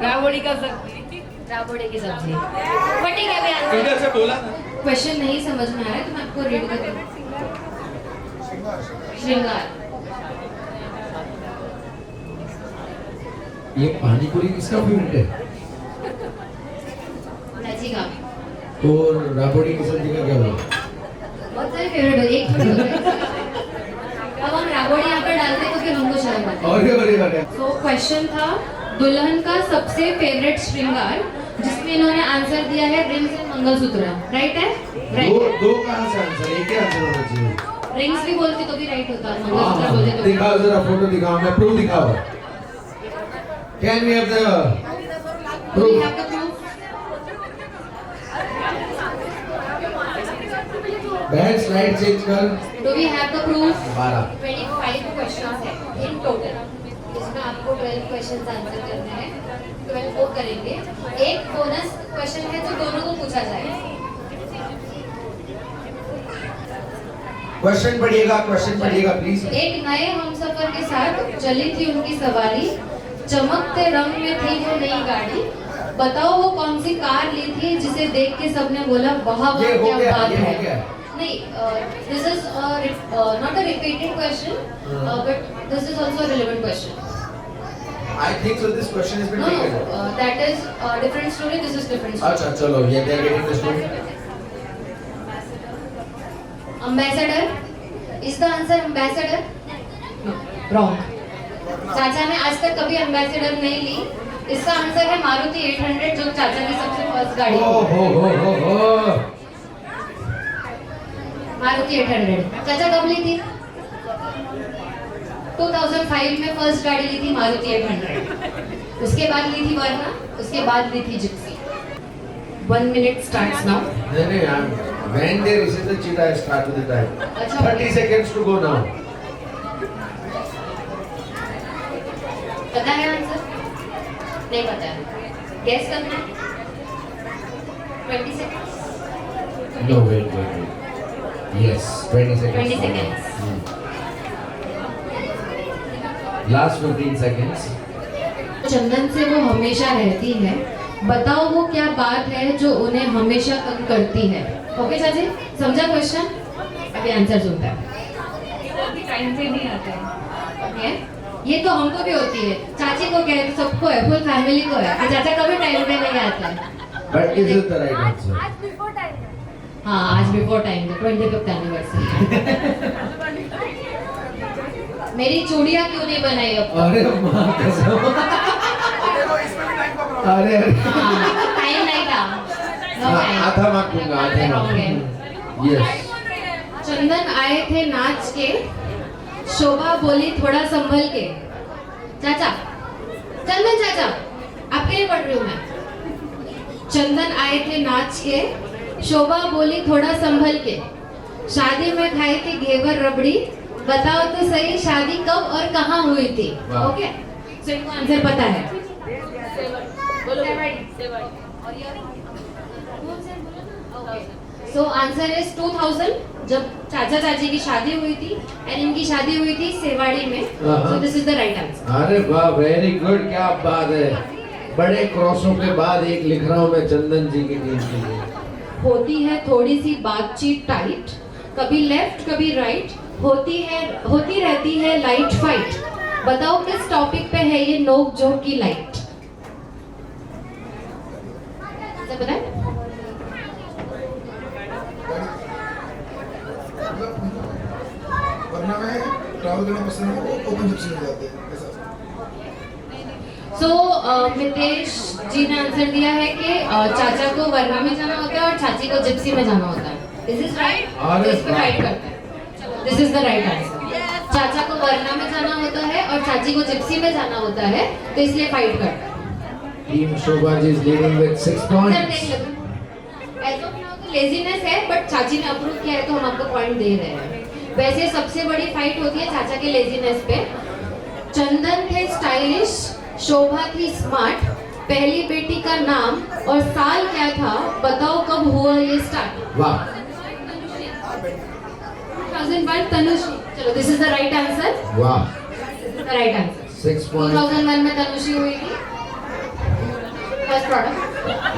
S8: राबड़ी का सब्जी। राबड़ी की सब्जी। बट ठीक है अभी आंसर
S6: से बोला
S8: क्वेश्चन नहीं समझ में आ रहा है तो मैं आपको रीड कर दूं। श्रृंगार।
S2: ये पानी पूरी किसका फेवरेट है?
S8: चाची का।
S2: तो राबड़ी की सब्जी का क्या बोला?
S8: बहुत सारे फेवरेट है, एक थोड़ी होता है। अब हम राबड़ी यहाँ पे डालते तो फिर हमको शर्म आती है।
S2: अरे
S8: तो क्वेश्चन था दुल्हन का सबसे फेवरेट श्रृंगार, जिसमें इन्होंने आंसर दिया है रिंग्स एंड मंगलसूत्र। राइट है?
S2: दो कहाँ से आंसर, एक ही आंसर होना चाहिए।
S8: रिंग्स भी बोलते तो भी राइट होता, मंगलसूत्र बोलते तो।
S2: दिखाओ जरा फोटो दिखाओ, मैं प्रूफ दिखाओ। Can we have the proof? Bad slide change कर।
S8: Do we have the proof?
S2: 12
S8: questions है इन टोटल, इसमें आपको 12 क्वेश्चंस आंसर करने हैं। 12 वो करेंगे। एक बोनस क्वेश्चन है जो दोनों को पूछा जाएगा।
S2: क्वेश्चन पढ़िएगा प्लीज।
S8: एक नए हमसफर के साथ चली थी उनकी सवारी, चमकते रंग में थी वो नई गाड़ी, बताओ वो कौन सी कार ली थी जिसे देख के सबने बोला वाह वाह क्या बात है। नहीं, this is not a repeated question but this is also a relevant question.
S2: I think so this question has been
S8: No,
S2: taken.
S8: that is different story. This is different story.
S2: अच्छा चलो ये they are getting the story.
S8: Ambassador. Is the answer ambassador? No, wrong. चाचा ने आज तक कभी ambassador नहीं ली। इसका आंसर है मारुति 800 जो चाचा की सबसे फर्स्ट गाड़ी है।
S2: हो
S8: मारुति 800 चाचा कब ली थी? 2005 में फर्स्ट गाड़ी ली थी मारुति 800। उसके बाद ली थी वर्ना, उसके बाद ली थी जिप्सी। 1 minute starts now.
S2: नहीं, when they receive the cheetah, I start with the time.
S8: अच्छा,
S2: 30 seconds to go now.
S8: पता है आंसर? नहीं पता है. Guess करना है? 20 seconds.
S2: No, wait. Yes, 20 seconds.
S8: 20 seconds.
S2: Last 15 seconds.
S8: चंदन से वो हमेशा रहती है. बताओ वो क्या बात है जो उन्हें हमेशा तंग करती है. ओके चाची, समझा क्वेश्चन? अभी आंसर सुनता है.
S9: टाइम पे नहीं आते हैं.
S8: ओके, ये तो हमको भी होती है. चाची को क्या है, तो सबको है, फुल फैमिली को है कि चाचा कभी टाइम पे नहीं आता है.
S2: But this is the right answer.
S9: आज बिफोर टाइम है.
S8: हाँ, आज बिफोर टाइम है. 25th anniversary. मेरी चूड़ियाँ क्यों नहीं बनाई अब?
S2: अरे माँ कसम. अरे
S8: टाइम नहीं था. No time.
S2: आधा मार्क दूंगा, आधा
S8: Wrong है.
S2: मार्क. Yes.
S8: चंदन आए थे नाच के, शोभा बोली थोड़ा संभल के. चाचा, चंदन चाचा, आपके लिए पढ़ रही हूँ मैं. चंदन आए थे नाच के, शोभा बोली थोड़ा संभल के. शादी में खाई थी घेवर रबड़ी. बताओ तो सही शादी कब और कहाँ हुई थी.
S2: वाह.
S8: ओके, सो इनको आंसर पता है. सो आंसर इज 2000, जब चाचा चाची की शादी हुई थी एंड इनकी शादी हुई थी सेवाड़ी में. So this is the right answer.
S2: अरे वाह, वेरी गुड. क्या बात है. बड़े क्रॉसों के बाद एक लिख रहा हूँ मैं चंदन जी की टीम के लिए.
S8: होती है थोड़ी सी बातचीत टाइट, कभी लेफ्ट कभी राइट, होती रहती है लाइट फाइट. बताओ किस टॉपिक पे है ये नोक जोक की लाइट. पता है?
S7: वरना मैं ट्रैवल करना पसंद है, ओपन जिप्सी में जाते हैं.
S8: सो मितेश जी ने आंसर दिया है कि चाचा को वरना में जाना होता है और चाची को जिप्सी में जाना होता है. Is this right?
S2: अरे
S8: इस पे फाइट करते हैं. This is the right answer. चाचा को वरना में जाना होता है और चाची को जिप्सी में जाना होता है, तो इसलिए फाइट करते हैं.
S2: Team Shobha ji is leading with 6
S8: sir
S2: points.
S8: देख लो, ऐसा तो लेजीनेस है, बट चाची ने अप्रूव किया है तो हम आपको पॉइंट दे रहे हैं. वैसे सबसे बड़ी फाइट होती है चाचा के लेजीनेस पे. चंदन थे स्टाइलिश, शोभा थी स्मार्ट. पहली बेटी का नाम और साल क्या था, बताओ कब हुआ ये स्टार्ट.
S2: वाह.
S8: 2001 तनुश्री. चलो, this is the right answer.
S2: वाह.
S8: Right answer.
S2: 6 points.
S8: 2001 में तनुश्री हुई थी. First product.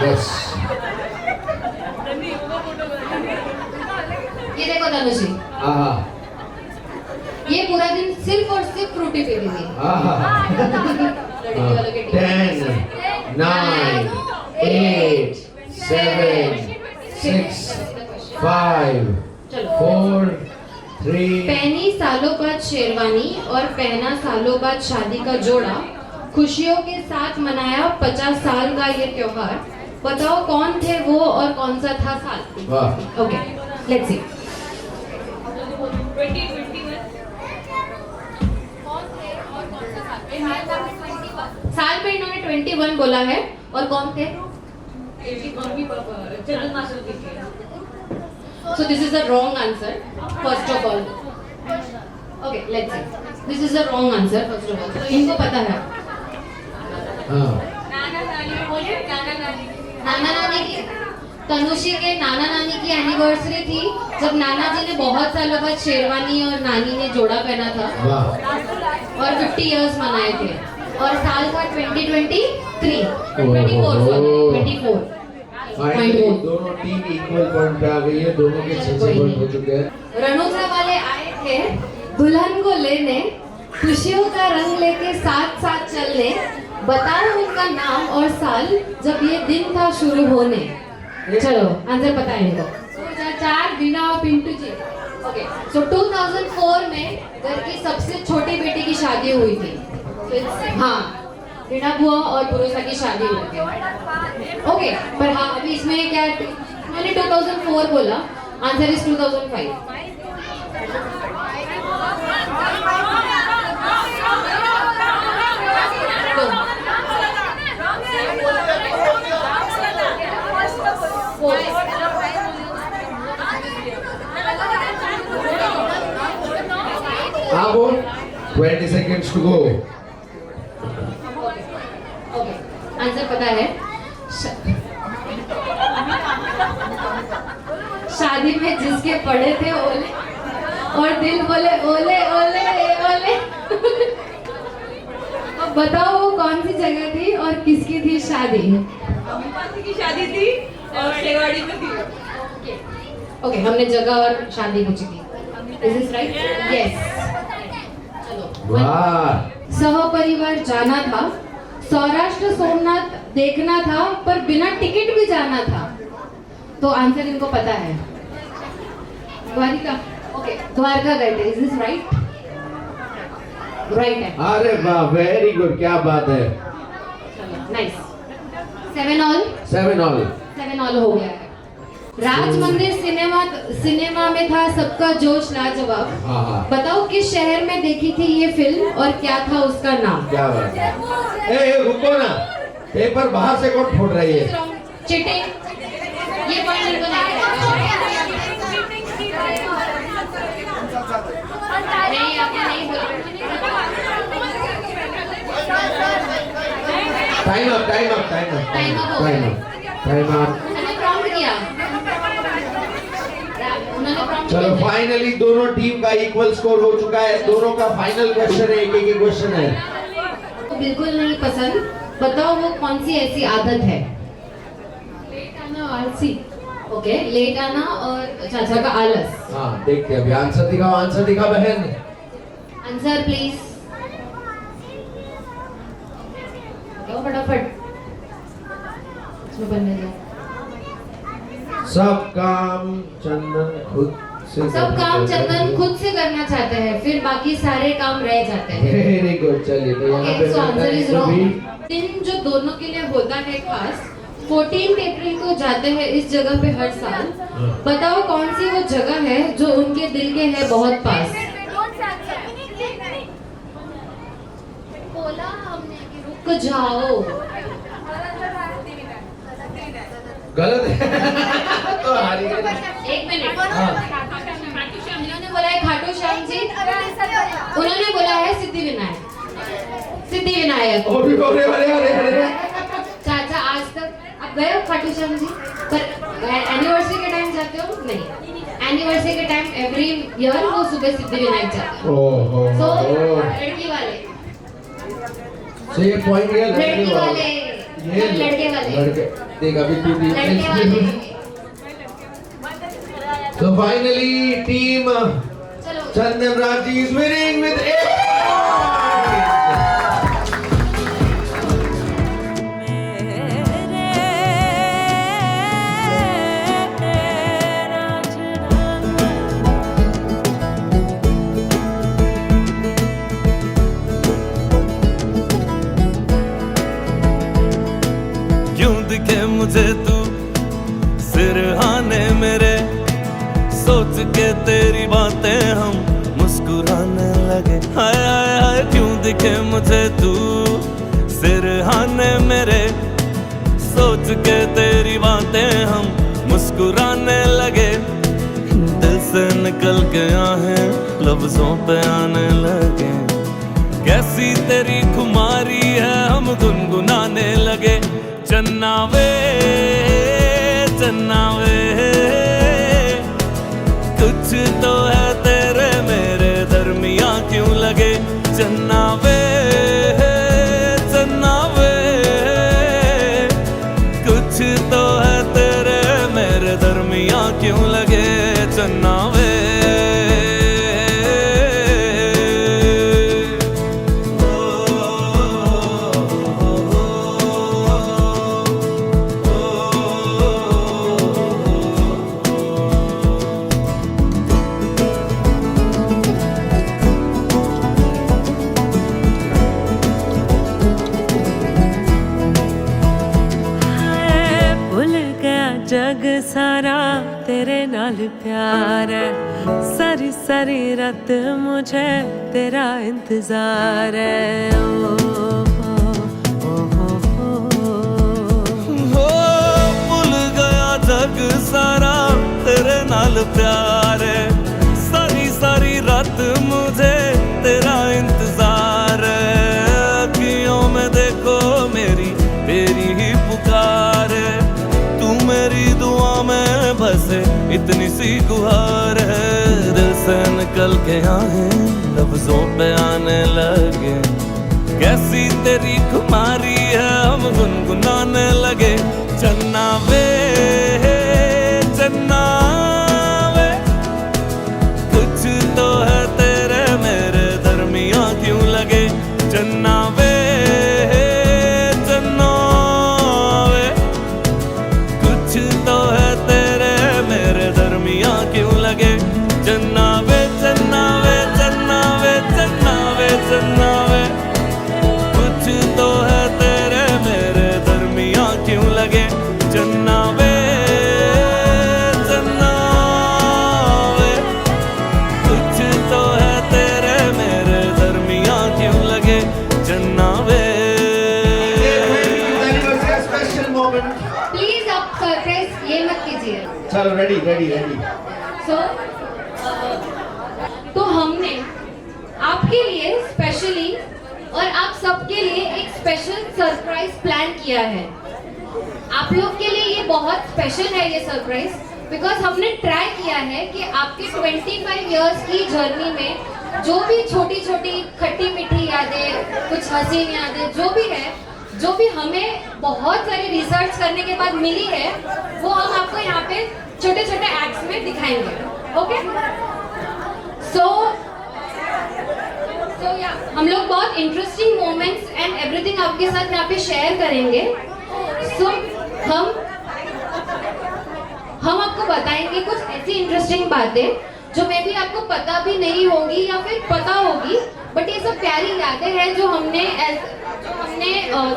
S2: Yes.
S8: ये देखो तनुश्री,
S2: आहा.
S8: ये पूरा दिन सिर्फ और सिर्फ फ्रूटी पीती थी.
S2: आहा.
S8: लड़की वालों के टीम.
S2: 10, 9, 8, 7, 6, 5,
S8: चलो.
S2: 4, 3.
S8: पहनी सालों बाद शेरवानी और पहना सालों बाद शादी का जोड़ा. खुशियों के साथ मनाया 50 साल का ये त्योहार. बताओ कौन थे वो और कौन सा था साल.
S2: वाह.
S8: Okay, let's see. साल में इन्होंने 21 बोला है. और कौन थे? So this is the wrong answer. First of all. Okay, let's see. This is the wrong answer. First of all. So इनको पता है.
S2: हाँ.
S8: नाना नानी की, तनुश्री के नाना नानी की एनिवर्सरी थी जब नाना जी ने बहुत सालों बाद शेरवानी और नानी ने जोड़ा पहना था
S2: वाह.
S8: और 50 इयर्स मनाए थे. और साल था 2023. 24
S2: ओहो.
S8: sorry, 24.
S2: फाइनली दोनों टीम इक्वल पॉइंट पे आ गई है. दोनों के 6 पॉइंट हो चुके हैं.
S8: रणुजा वाले आए थे दुल्हन को लेने, खुशियों का रंग लेके साथ साथ चलने. बताओ उनका नाम और साल जब ये दिन था शुरू होने. चलो, आंसर पता है इनको. 2004 वीणा और पिंटू जी. ओके, सो 2004 में घर की सबसे छोटी बेटी की शादी हुई थी. हाँ, वीणा बुआ और पुरुषा की शादी हुई थी. ओके, पर हाँ अभी इसमें क्या, मैंने 2004 बोला. Answer is 2005.
S2: 20 seconds to go.
S8: Okay answer पता है शादी में जिसके पड़े थे ओले और दिल बोले ओले ओले ओले। अब बताओ वो कौन सी जगह थी और किसकी थी शादी?
S9: की शादी थी और शेवाड़ी में थी।
S8: ओके हमने जगह और शादी पूछी थी। Is this right? यस। चलो
S2: वाह,
S8: सहपरिवार जाना था, सौराष्ट्र सोमनाथ देखना था, पर बिना टिकट भी जाना था। तो आंसर इनको पता है। द्वारिका। ओके द्वारका गए थे। Is this right? राइट है।
S2: अरे वाह, वेरी गुड, क्या बात है।
S8: चलो नाइस। 7 ऑल।
S2: 7 all.
S8: 7 ऑल हो गया है। राज मंदिर सिनेमा में था सबका जोश लाजवाब।
S2: हाँ हाँ,
S8: बताओ किस शहर में देखी थी ये फिल्म और क्या था उसका नाम?
S2: क्या बात है। ए रुको ना, पेपर बाहर से कौन फोड़ रही है?
S8: चीटिंग। ये पॉइंट इनको नहीं आपने नहीं बोला।
S2: Time up, time up, time up,
S8: Time up हो
S2: टाइम
S8: गया।
S2: Up, time up.
S8: मैंने प्रॉम्प्ट किया। उन्होंने प्रॉम्प्ट
S2: चलो
S8: किया।
S2: फाइनली दोनों टीम का इक्वल स्कोर हो चुका है। दोनों का फाइनल क्वेश्चन है, एक क्वेश्चन है।
S8: बिल्कुल नहीं पसंद। बताओ वो कौन सी ऐसी आदत है? लेट आना, आलसी। ओके लेट आना और चाचा का आलस।
S2: हाँ देखते हैं अभी। आंसर दिखाओ, आंसर दिखा बहन।
S8: आंसर प्लीज बताओ फटाफट। इसमें बनने दो।
S2: सब काम चंदन खुद से
S8: सब काम चंदन खुद से करना चाहते हैं, फिर बाकी सारे काम रह जाते हैं।
S2: Very good. चलिए तो यहाँ पे
S8: सो आंसर इज
S2: अभी
S8: रॉन्ग। दिन जो दोनों के लिए होता है खास, 14 अप्रैल को जाते हैं इस जगह पे हर साल। बताओ कौन सी वो जगह है जो उनके दिल के है बहुत पास? बोला हमने कि रुक जाओ।
S2: गलत है तो हारी गए।
S8: एक मिनट।
S2: हाँ।
S8: इन्होंने बोला है खाटू श्याम जी, उन्होंने बोला है सिद्धि विनायक। सिद्धि विनायक।
S2: अरे अरे अरे अरे अरे।
S8: चाचा आज तक आप गए हो खाटू श्याम जी? पर एनिवर्सरी के टाइम जाते हो? नहीं, एनिवर्सरी के टाइम एवरी ईयर वो सुबह सिद्धि विनायक जाते हैं।
S2: ओहो।
S8: सो लड़की वाले,
S2: तो ये पॉइंट गया
S8: लड़की वाले,
S2: ये
S8: लड़के वाले,
S2: लड़के देख अभी तू
S8: लड़के वाले।
S2: तो फाइनली टीम
S8: चलो
S2: चंदन राज इज विनिंग विद 8
S10: दिखे मुझे तू सिरहाने मेरे, सोच के तेरी बातें हम मुस्कुराने लगे। हाय हाय हाय क्यों दिखे मुझे तू सिरहाने मेरे, सोच के तेरी बातें हम मुस्कुराने लगे। दिल से निकल के आहें लफ्जों पे आने लगे। कैसी तेरी खुमारी है हम गुनगुनाने लगे। चन्ना वे कुछ तो है तेरे मेरे दरमियां क्यों लगे। चन्ना वे कुछ तो है तेरे मेरे दरमियां क्यों लगे। चन्ना वे
S9: जग सारा तेरे नाल प्यार है, सारी सारी रात मुझे तेरा इंतजार है।
S10: भूल गया जग सारा तेरे नाल प्यार है, सारी सारी रात मुझे तेरा इंतजार मेरी दुआ में बसे इतनी सी गुहार है, दिल से निकल के आहें लफ्जों पे आने लगे। कैसी तेरी खुमारी है हम गुनगुनाने लगे। चन्ना वे चन्ना वे, कुछ तो है तेरे मेरे दरमियां क्यों लगे। चन्ना वे चन्ना वे, कुछ तो है तेरे मेरे दरमियां क्यों लगे। चन्ना वे चन्ना वे चन्ना वे चन्ना वे चन्ना वे, कुछ तो है तेरे मेरे दरमियां क्यों लगे। चन्ना वे चन्ना वे, कुछ तो है तेरे मेरे दरमियां क्यों लगे। चन्ना वे।
S2: Special moment.
S8: प्लीज आप सरप्राइज ये मत कीजिए।
S2: चलो रेडी रेडी रेडी।
S8: सो तो हमने आपके लिए स्पेशली और आप सबके लिए एक स्पेशल सरप्राइज प्लान किया है। आप लोग के लिए ये बहुत स्पेशल है ये सरप्राइज, बिकॉज हमने ट्राई किया है कि आपके 25 इयर्स की जर्नी में जो भी छोटी छोटी खट्टी मीठी यादें, कुछ हसीन यादें, जो भी है, जो भी हमें बहुत सारी रिसर्च करने के बाद मिली है, वो हम आपको यहाँ पे छोटे छोटे एक्ट्स में दिखाएंगे। ओके सो या हम लोग बहुत इंटरेस्टिंग मोमेंट्स एंड एवरीथिंग आपके साथ यहाँ पे शेयर करेंगे। सो हम आपको बताएंगे कुछ ऐसी इंटरेस्टिंग बातें जो मे बी आपको पता भी नहीं होगी या फिर पता होगी, बट ये सब प्यारी यादें हैं जो हमने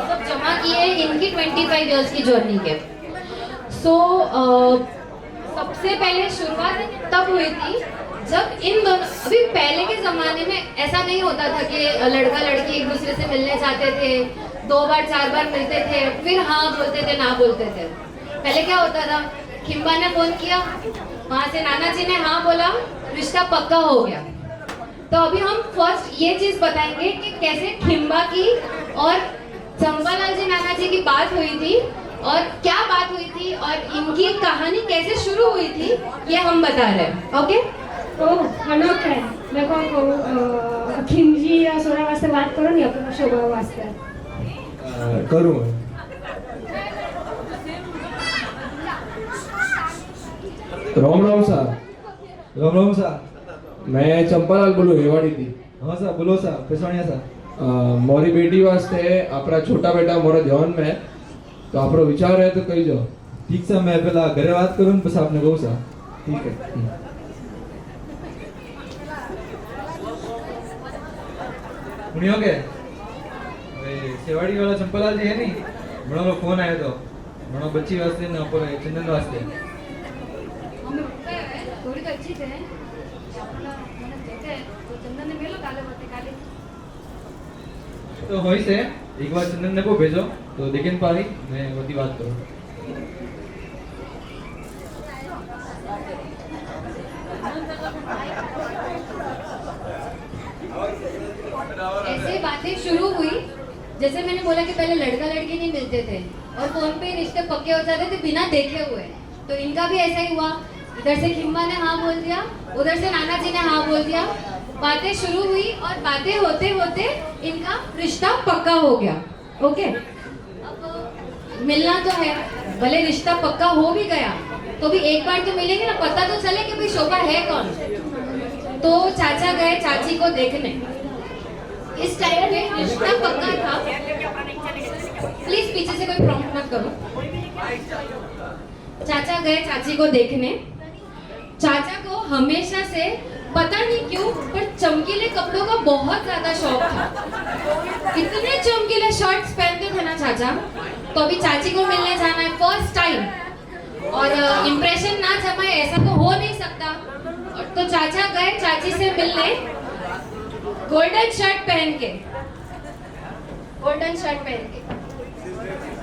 S8: सब जमा किए इनकी 25 इयर्स की जर्नी के। सो सबसे पहले शुरुआत तब हुई थी जब इन दोनों, अभी पहले के ज़माने में ऐसा नहीं होता था कि लड़का लड़की एक दूसरे से मिलने जाते थे, 2 बार 4 बार मिलते थे, फिर हाँ बोलते थे ना बोलते थे। पहले क्या होता था, खिम्बा ने फोन किया, वहाँ से नाना जी ने हाँ बोला, रिश्ता पक्का हो गया। तो अभी हम फर्स्ट ये चीज़ बताएंगे कि कैसे खिम्बा की और चंपालाल जी नाना जी की बात हुई थी और क्या बात हुई थी और इनकी कहानी कैसे शुरू हुई थी, ये हम बता रहे हैं। ओके
S11: अनोखा है। देखो खिमजी या सोना वास्ते बात करो नहीं अपना शोभा वास्ते
S4: करूँ। राम राम सा।
S6: राम राम सा।
S4: मैं चंपालाल बोलूँ रेवाड़ी थी।
S6: हाँ सा बोलो सा पेसवानिया सा।
S4: मोरी बेटी वास्ते अपना छोटा बेटा मोरा जवान में, तो आपरो विचार है तो कही जाओ।
S6: ठीक सा, मैं पहला घरे बात करूँ बस आपने कहूँ सा। ठीक है। सुनियो के सेवाड़ी वाला चंपालाल जी है नहीं, बड़ा लो फोन आया तो बड़ा बच्ची वास्ते ना पर चंदन वास्ते
S8: थोड़ी तो अच्छी थे तो चंदन ने मिलो काले बोलते काले
S6: तो होई से एक बार चंदन ने को भेजो तो देखें पारी मैं वही बात करूँ।
S8: ऐसे बातें शुरू हुई, जैसे मैंने बोला कि पहले लड़का लड़की नहीं मिलते थे और फोन पे रिश्ते पक्के हो जाते थे बिना देखे हुए, तो इनका भी ऐसा ही हुआ। इधर से खिम्बा ने हाँ बोल दिया, उधर से नाना जी ने हाँ बोल दिया, बातें शुरू हुई और बातें होते होते इनका रिश्ता पक्का हो गया। ओके अब मिलना तो है, भले रिश्ता पक्का हो भी गया तो भी एक बार तो मिलेंगे ना, पता तो चले कि भाई शोभा है कौन। तो चाचा गए चाची को देखने। इस टाइम पे रिश्ता पक्का था। प्लीज पीछे से कोई प्रॉम्प्ट मत करो। चाचा गए चाची को देखने। चाचा को हमेशा से पता नहीं क्यों पर चमकीले कपड़ों का बहुत ज्यादा शौक था। इतने चमकीले शर्ट्स पहनते थे ना चाचा। तो अभी चाची को मिलने जाना है फर्स्ट टाइम और इम्प्रेशन ना जमाए ऐसा तो हो नहीं सकता। तो चाचा गए चाची से मिलने गोल्डन शर्ट पहन के, गोल्डन शर्ट पहन के,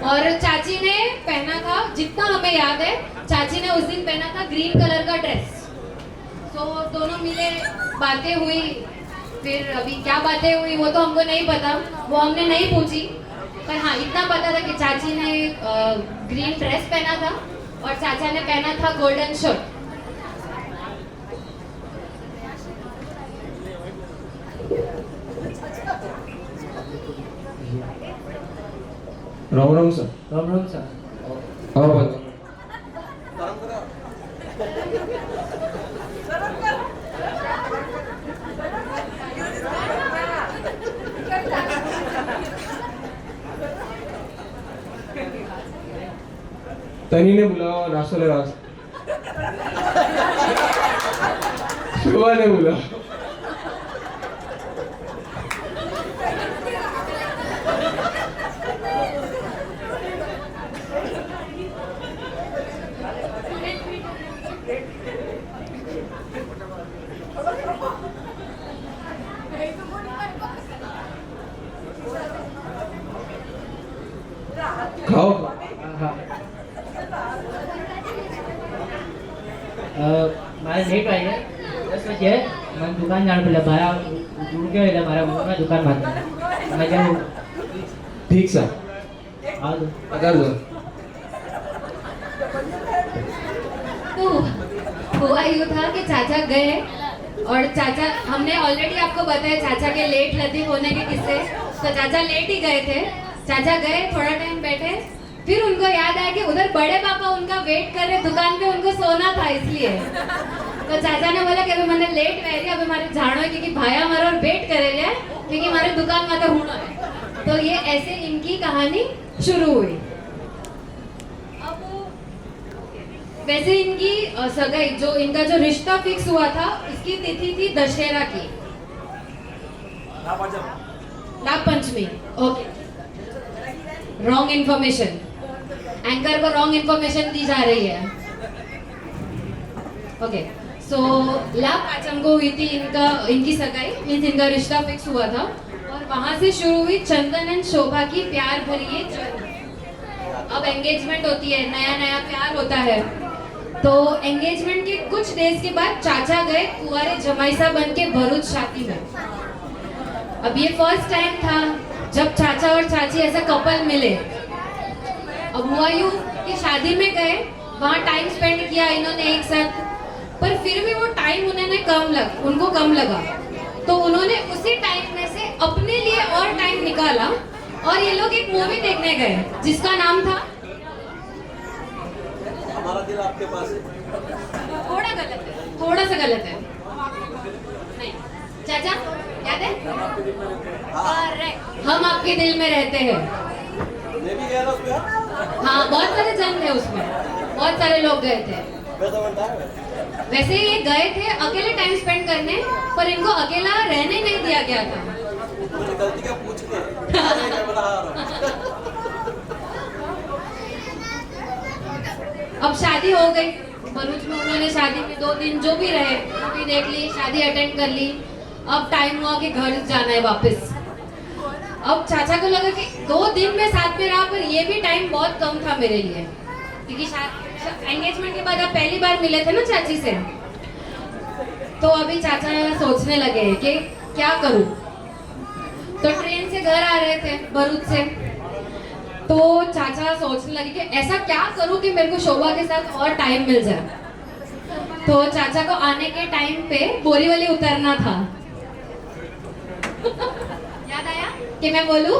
S8: और चाची ने पहना था, जितना हमें याद है चाची ने उस दिन पहना था ग्रीन कलर का ड्रेस। तो दोनों मिले, बातें हुई, फिर अभी क्या बातें हुई वो तो हमको नहीं पता, वो हमने नहीं पूछी, पर हाँ इतना पता था कि चाची ने ग्रीन ड्रेस पहना था और चाचा ने पहना था golden shirt.
S4: Ram Ram sir.
S6: Ram Ram sir.
S4: हाँ बोलो। तनी ने बुलावा नाश्ता लगा, शोभा ने बुला। खाओ।
S12: મારે લેટ આવી ગઈ 10 વાગે મને દુકાન જાણ પેલા ભાડા દૂર કે એટલે મારા મોટા દુકાન માં मैं जाऊँ।
S4: ठीक सर।
S12: हाँ
S4: अगर दो।
S8: तो हुआ यूँ था कि चाचा गए और चाचा, हमने ऑलरेडी आपको बताया चाचा के लेट लतीफ होने के किस्से। तो चाचा लेट ही गए थे। चाचा गए, थोड़ा टाइम बैठे, फिर उनको याद आया कि उधर बड़े पापा उनका वेट कर रहे दुकान पे, उनको सोना था इसलिए। तो चाचा ने बोला कि अभी मैंने लेट वेरी अभी मारे जानो है क्योंकि भाई हमारा और वेट करे है क्योंकि हमारे दुकान में तो होना है। तो ये ऐसे इनकी कहानी शुरू हुई। अब वैसे इनकी सगाई, जो इनका जो रिश्ता फिक्स हुआ था, इसकी तिथि थी दशहरा की, Nag Panchami. Okay, wrong information, anchor को रॉन्ग इन्फॉर्मेशन दी जा रही है। ओके, सो लाभ पाचम को हुई थी इनकी सगाई, मीन्स इनका रिश्ता फिक्स हुआ था और वहां से शुरू हुई चंदन एंड शोभा की प्यार भरी ये जर्नी। अब एंगेजमेंट होती है, नया नया प्यार होता है। तो एंगेजमेंट के कुछ डेज के बाद चाचा गए कुंवारे जमाईसा बन के भरूच शादी में। अब ये फर्स्ट टाइम था जब चाचा और चाची ऐसा कपल मिले। अब हुआ यूं कि शादी में गए, वहाँ टाइम स्पेंड किया इन्होंने एक साथ, पर फिर भी वो टाइम उनको कम लगा। तो उन्होंने उसी टाइम में से अपने लिए और टाइम निकाला और ये लोग एक मूवी देखने गए जिसका नाम था
S1: हमारा दिल आपके पास है।
S8: थोड़ा गलत है, थोड़ा सा गलत है। नहीं चाचा, याद है? हम आपके दिल में रहते हैं।
S1: मैं भी गया था उसमें।
S8: हाँ, बहुत सारे जन थे उसमें, बहुत सारे लोग गए थे। वैसे ये गए थे अकेले टाइम स्पेंड करने, पर इनको अकेला रहने नहीं दिया गया था।
S1: गलती क्या पूछ के
S8: अब शादी हो गई भरूच में, उन्होंने शादी में 2 दिन जो भी रहे मूवी देख ली, शादी अटेंड कर ली। अब टाइम हुआ कि घर जाना है वापस। अब चाचा को लगा कि 2 दिन में साथ में रहा, पर ये भी टाइम बहुत कम था मेरे लिए क्योंकि एंगेजमेंट के बाद आप पहली बार मिले थे ना चाची से। तो अभी चाचा सोचने लगे कि क्या करूं। तो ट्रेन से घर आ रहे थे भरूच से, तो चाचा सोचने लगे कि ऐसा क्या करूं कि मेरे को शोभा के साथ और टाइम मिल जाए। तो चाचा को आने के टाइम पे बोरीवली उतरना था। याद आया कि मैं बोलूं?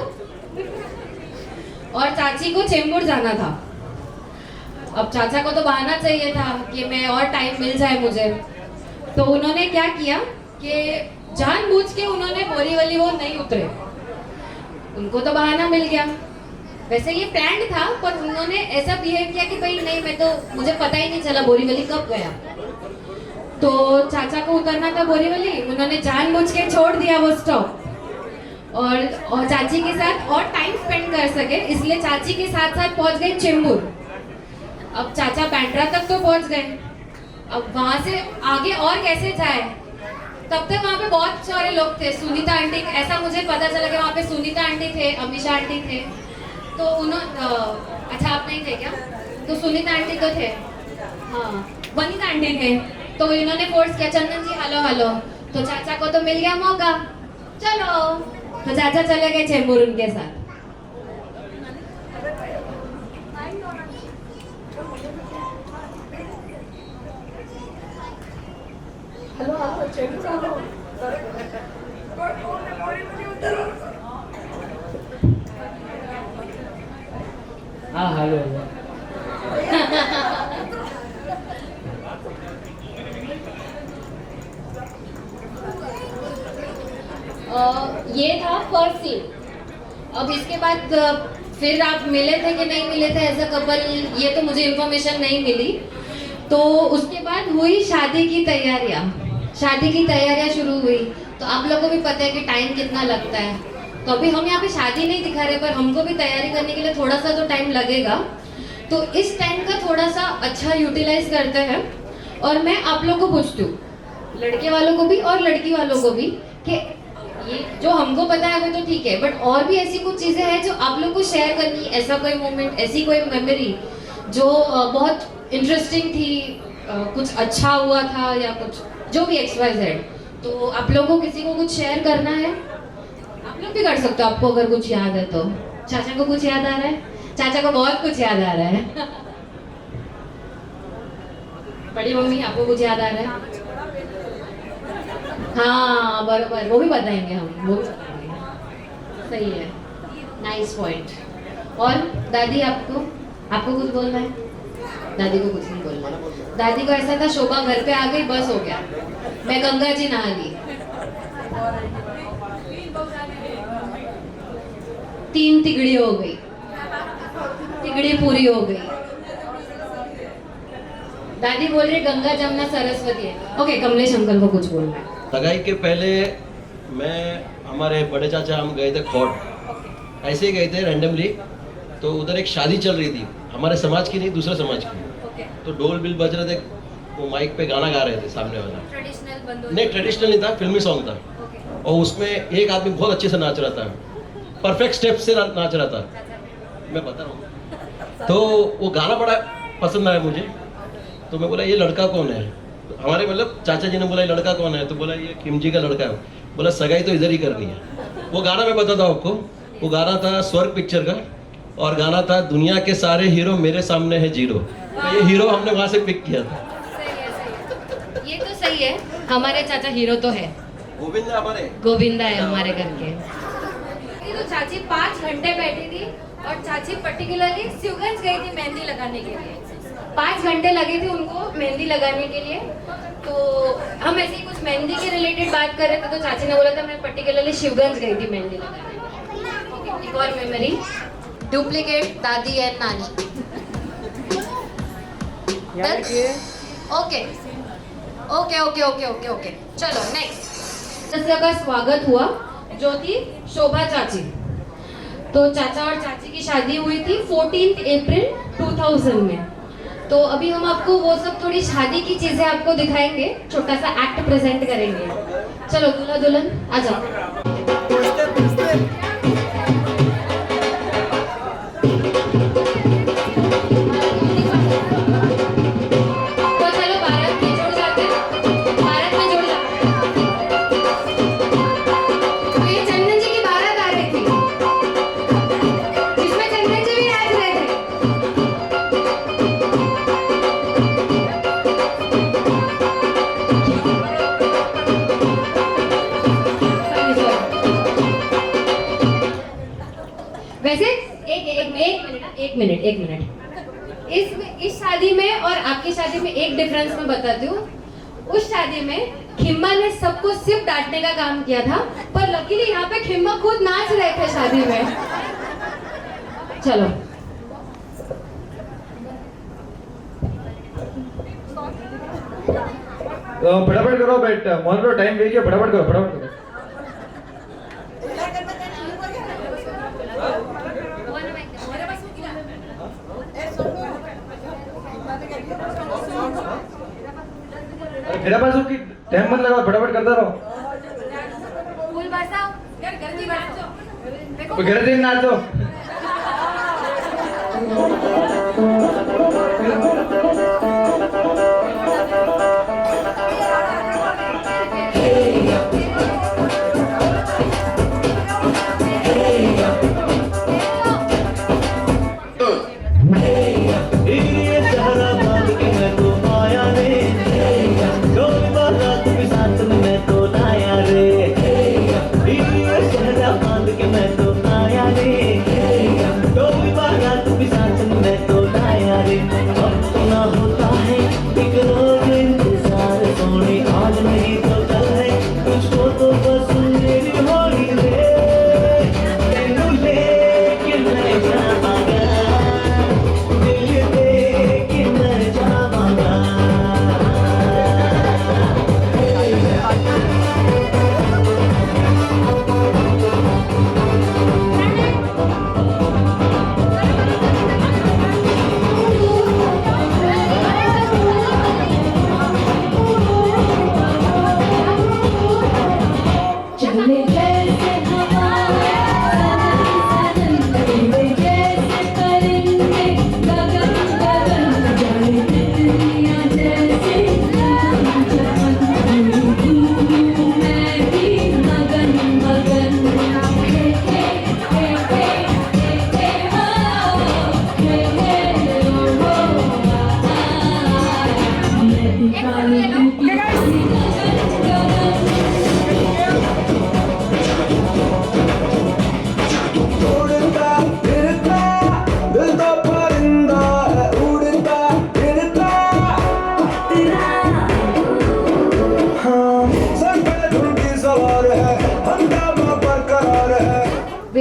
S8: और चाची को चेंबूर जाना था। अब चाचा को तो बहाना चाहिए था कि मैं और टाइम मिल जाए मुझे। तो उन्होंने क्या किया कि जानबूझ के उन्होंने बोरीवली वो नहीं उतरे, उनको तो बहाना मिल गया। वैसे ये प्लान था, पर उन्होंने ऐसा बिहेव किया कि भाई नहीं, मैं तो मुझे पता ही नहीं चला बोरीवली कब गया। तो चाचा को उतरना था बोरीवली, उन्होंने जानबूझ के छोड़ दिया वो स्टॉप और चाची के साथ और टाइम स्पेंड कर सके, इसलिए चाची के साथ साथ पहुंच गए चेंबूर। अब चाचा बैंड्रा तक तो पहुंच गए, अब वहां से आगे और कैसे जाए? तब तक वहाँ पे बहुत सारे लोग थे, सुनीता आंटी, ऐसा मुझे पता चला कि वहाँ पे सुनीता आंटी थे, अमीषा आंटी थे। तो अच्छा आप नहीं थे क्या? तो सुनीता आंटी तो थे, हाँ वनीता आंटी थे। तो इन्होंने फोर्स किया, चंदन जी हेलो हेलो। तो चाचा को तो मिल गया मौका, चलो। तो चाचा चले गए चेंबूर उनके साथ।
S12: हाँ हेलो
S8: ये था फर्स्ट सीन। अब इसके बाद फिर आप मिले थे कि नहीं मिले थे एज अ कपल, ये तो मुझे इन्फॉर्मेशन नहीं मिली। तो उसके बाद हुई शादी की तैयारियाँ। शादी की तैयारियाँ शुरू हुई, तो आप लोगों को भी पता है कि टाइम कितना लगता है। तो अभी हम यहाँ पे शादी नहीं दिखा रहे, पर हमको भी तैयारी करने के लिए थोड़ा सा तो टाइम लगेगा। तो इस टाइम का थोड़ा सा अच्छा यूटिलाइज करते हैं। और मैं आप लोगों को पूछती हूँ, लड़के वालों को भी और लड़की वालों को भी, कि ये जो हमको पता है वो तो ठीक है, बट और भी ऐसी कुछ चीज़ें हैं जो आप लोग को शेयर करनी, ऐसा कोई मोमेंट, ऐसी कोई मेमोरी जो बहुत इंटरेस्टिंग थी, कुछ अच्छा हुआ था या कुछ जो भी XYZ। तो आप लोगों को किसी को कुछ शेयर करना है, आप लोग भी कर सकते हो, आपको अगर कुछ याद है तो। चाचा को कुछ याद आ रहा है? चाचा को बहुत कुछ याद आ रहा है। बड़ी मम्मी आपको कुछ याद आ रहा है? हाँ बराबर, वो भी बताएंगे हम, वो भी बताएंगे। सही है, नाइस पॉइंट। और दादी आपको कुछ बोलना है? दादी को कुछ नहीं बोलना है। दादी को ऐसा था, शोभा घर पे आ गई बस हो गया, मैं गंगा जी नहा ली। 3 तिगड़ी हो गई, तिगड़ी पूरी हो गई। दादी बोल रही गंगा जमुना सरस्वती है। ओके, कमलेश अंकल को कुछ बोलना है।
S13: सगाई के पहले हमारे बड़े चाचा हम गए थे खोट, ऐसे ही गए थे रैंडमली। तो उधर एक शादी चल रही थी, हमारे समाज की नहीं, दूसरे समाज की। तो डोल बिल बज रहे थे, वो माइक पे गाना गा रहे थे सामने वाला। नहीं, ट्रेडिशनल नहीं था, फिल्मी सॉन्ग था। और उसमें एक आदमी बहुत अच्छे से नाच रहा था, परफेक्ट स्टेप से नाच रहा था, मैं बता रहा हूँ। तो वो गाना बड़ा पसंद आया मुझे। तो मैं बोला ये लड़का कौन है, हमारे मतलब चाचा जी ने बोला ये लड़का कौन है, तो बोला ये किम जी का लड़का है। बोला सगाई तो इधर ही करनी है। वो गाना मैं बताता हूँ आपको, वो गाना था स्वर्ग पिक्चर का, और गाना था दुनिया के सारे हीरो मेरे सामने है जीरो। तो ये हीरो हमने वहाँ से पिक किया था।
S8: सही है। ये तो सही है, हमारे चाचा हीरो तो है,
S13: गोविंदा हमारे,
S8: गोविंदा है हमारे घर के। तो चाची 5 घंटे बैठी थी, और चाची पर्टिकुलरली शिवगंज गई थी मेहंदी लगाने के लिए। 5 घंटे लगे थे उनको मेहंदी लगाने के लिए। तो हम ऐसे ही कुछ मेहंदी के रिलेटेड बात कर रहे थे, तो चाची ने बोला था मैं पर्टिकुलरली शिवगंज गई थी मेहंदी लगाने। ओके, एक और मेमोरी, डुप्लीकेट दादी एंड नानी। Okay okay okay okay okay okay, चलो नेक्स्ट। सदस्य का स्वागत हुआ जो थी शोभा चाची। तो चाचा और चाची की शादी हुई थी 14 अप्रैल 2000 में। तो अभी हम आपको वो सब थोड़ी शादी की चीजें आपको दिखाएंगे, छोटा सा एक्ट प्रेजेंट करेंगे। चलो दूल्हा दुल्हन आ जाओ। वैसे एक मिनट, इस शादी में और आपकी शादी में एक डिफरेंस मैं बताती हूँ। उस शादी में खिम्मा ने सबको सिर्फ डांटने का काम किया था, पर लकीली यहाँ पे खिम्मा खुद नाच रहे थे शादी में। चलो
S6: फटाफट करो बेटा, मान लो टाइम वेस्ट है, फटाफट करो फटाफट करो। मेरा पास की टाइम मत लगाओ, फटाफट करता रहो।
S8: फूल बरसाओ, गलती बरसाओ,
S6: गलती नाचो।
S10: आया ने, जो भी बात साथ में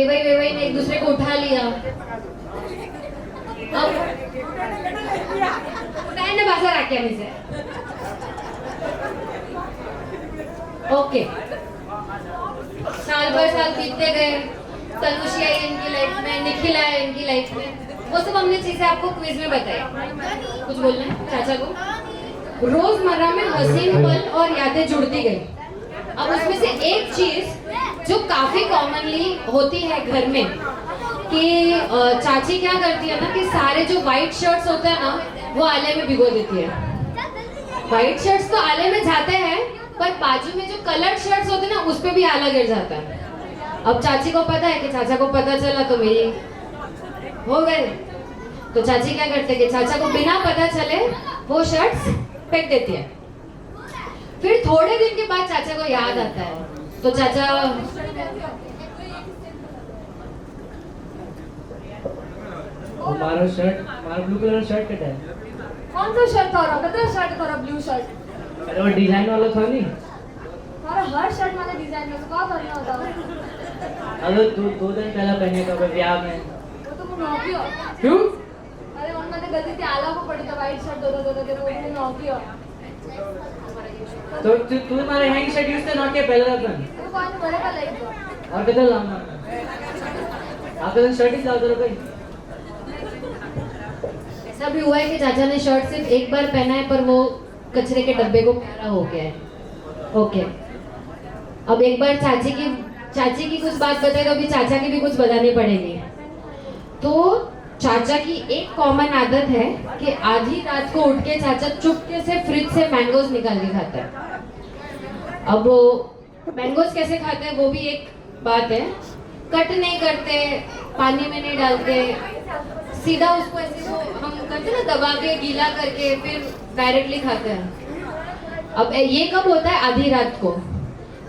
S8: वेवई ने एक दूसरे को उठा लिया। अब उठाने बाजार आके हमें से ओके। साल भर साल बीतते गए, तनुषी आई इनकी लाइफ में, निखिल आया इनकी लाइफ में, वो सब हमने चीजें आपको क्विज में बताई। कुछ बोलना है चाचा को? रोजमर्रा में हसीन पल और यादें जुड़ती गई। अब उसमें से एक चीज जो काफी कॉमनली होती है घर में कि चाची क्या करती है ना कि सारे जो व्हाइट शर्ट्स होते हैं ना वो आले में भिगो देती है। व्हाइट शर्ट्स तो आले में जाते हैं पर बाजू में जो कलर्ड शर्ट्स होते हैं ना उस पे भी आला गिर जाता है। अब चाची को पता है कि चाचा को पता चला तो मेरी हो गए, तो चाची क्या करते हैं कि चाचा को बिना पता चले वो शर्ट्स फेंक देती है। फिर थोड़े दिन के बाद चाचा को याद आता है तो चाचा
S12: मारो शर्ट, मारो ब्लू कलर शर्ट कटा है।
S11: कौन सा शर्ट था? कितना शर्ट था? Blue shirt.
S12: अरे वो डिजाइन वाला था नहीं?
S11: अरे हर शर्ट मैंने डिजाइन में क्या करना होता?
S12: अरे दो दिन पहले पहने था ब्याह में।
S11: वो तो मुझे नौकी हो।
S12: क्यों?
S11: अरे उनमें तो गलती थी, आला को पड़ी था व्हाइट शर्ट दो के वो मुझे नौकी हो।
S12: तो तू हमारे हैंग शर्ट यूज करना के पहले रखन
S11: तो कौन बड़े का लाइक दो
S12: और कितना लाना आपका शर्ट ही लाओ भाई।
S8: ऐसा भी हुआ है कि चाचा ने शर्ट सिर्फ एक बार पहना है पर वो कचरे के डब्बे को प्यारा हो गया है। ओके, अब एक बार चाची की कुछ बात बताए तो अभी चाचा की भी कुछ बतानी पड़ेगी। तो चाचा की एक कॉमन आदत है कि आधी रात को उठ के चाचा चुपके से फ्रिज से मैंगोज निकाल के खाता है। अब वो मैंगोज कैसे खाते हैं वो भी एक बात है। कट नहीं करते, पानी में नहीं डालते, सीधा उसको ऐसे वो हम करते ना दबा के गीला करके फिर डायरेक्टली खाते हैं। अब ये कब होता है? आधी रात को।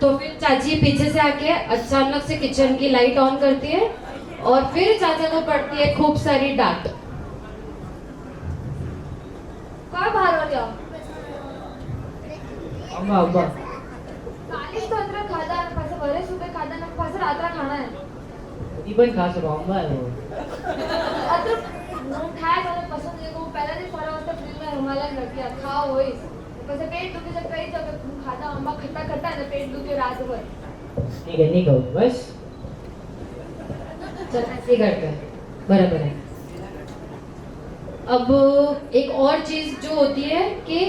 S8: तो फिर चाची पीछे से आके अचानक से किचन की लाइट ऑन करती है और फिर चाचा को पड़ती है खूब सारी डांट।
S11: काय बाहर हो जाओ
S12: अम्मा अब्बा
S11: कालीच तो अंदर खादा पास बरे सुबह खादा ना पास रात्रा खाना है
S12: ती पण खास अम्मा है वो
S11: अत्र खाए वाला पसंद है को पहले दिन फरा वास्ते फ्रिज में रुमाला रख के खाओ होई बस पेट दुखे जब कई जगह खादा अम्मा खट्टा खट्टा है पेट दुखे रात भर।
S12: ठीक है नहीं कहो बस
S8: ऐसे करते हैं, बराबर है। अब एक और चीज जो होती है कि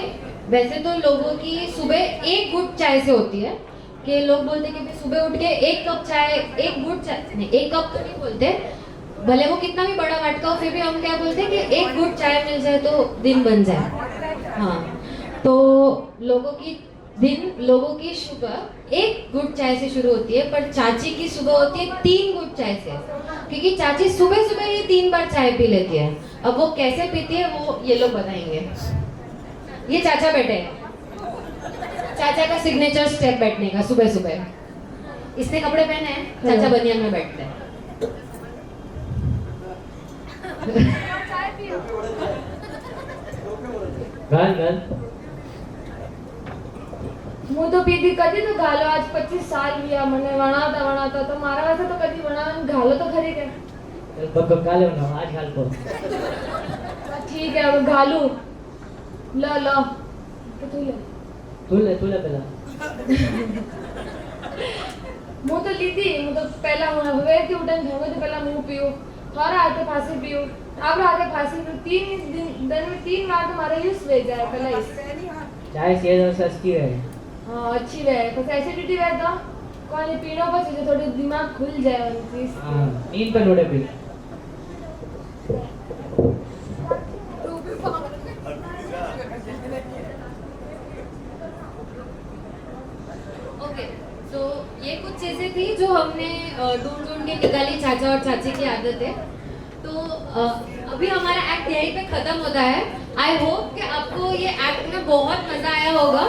S8: वैसे तो लोगों की सुबह एक गुट चाय से होती है कि लोग बोलते हैं कि भाई सुबह उठ के एक कप चाय, एक गुट चाय नहीं, एक कप तो नहीं बोलते, भले वो कितना भी बड़ा मटका हो फिर भी हम क्या बोलते हैं कि एक गुट चाय मिल जाए तो दिन बन जाए। हाँ, तो लोगों की सुबह एक गुट चाय से शुरू होती है पर चाची की सुबह होती है 3 गुट चाय से, क्योंकि चाची सुबह सुबह ही 3 बार चाय पी लेती है। अब वो कैसे पीती है वो ये लोग बताएंगे। ये चाचा बैठे हैं, चाचा का सिग्नेचर स्टेप बैठने का सुबह सुबह। इसने कपड़े पहने हैं, चाचा बनियान में बैठते हैं।
S12: गाल
S11: હું તો પીધી કદી તો ગાલો આજ 25 સાલ ગયા મને વણાતા તો મારા વાસે તો કદી વણાવાનું ગાલો તો ખરી કે
S12: गाले ना आज गाल को
S11: ठीक है अब गालू ल तू ले
S12: पहला
S11: હું તો લીધી હું તો પહેલા હું હવેથી ઉઠીને ભેગો તો પહેલા હું પીઉં थारा हाथे फांसी पीऊं आपरा हाथे फांसी पीऊं 3 दिन में 3 बार तो मारा यूज हो जाए पहले
S12: चाय सेहत और सस्ती है।
S11: हाँ अच्छी रहे कुछ एसिडिटी रहे तो कौन पीनो पर चीजें थोड़ी दिमाग खुल जाए वाली चीज।
S12: हाँ नींद पर लोड़े पी
S8: ओके, तो ये कुछ चीजें थी जो हमने ढूंढ के निकाली चाचा और चाची की आदत है। तो अभी हमारा एक्ट यहीं पे खत्म होता है। आई होप कि आपको ये एक्ट में बहुत मज़ा आया होगा,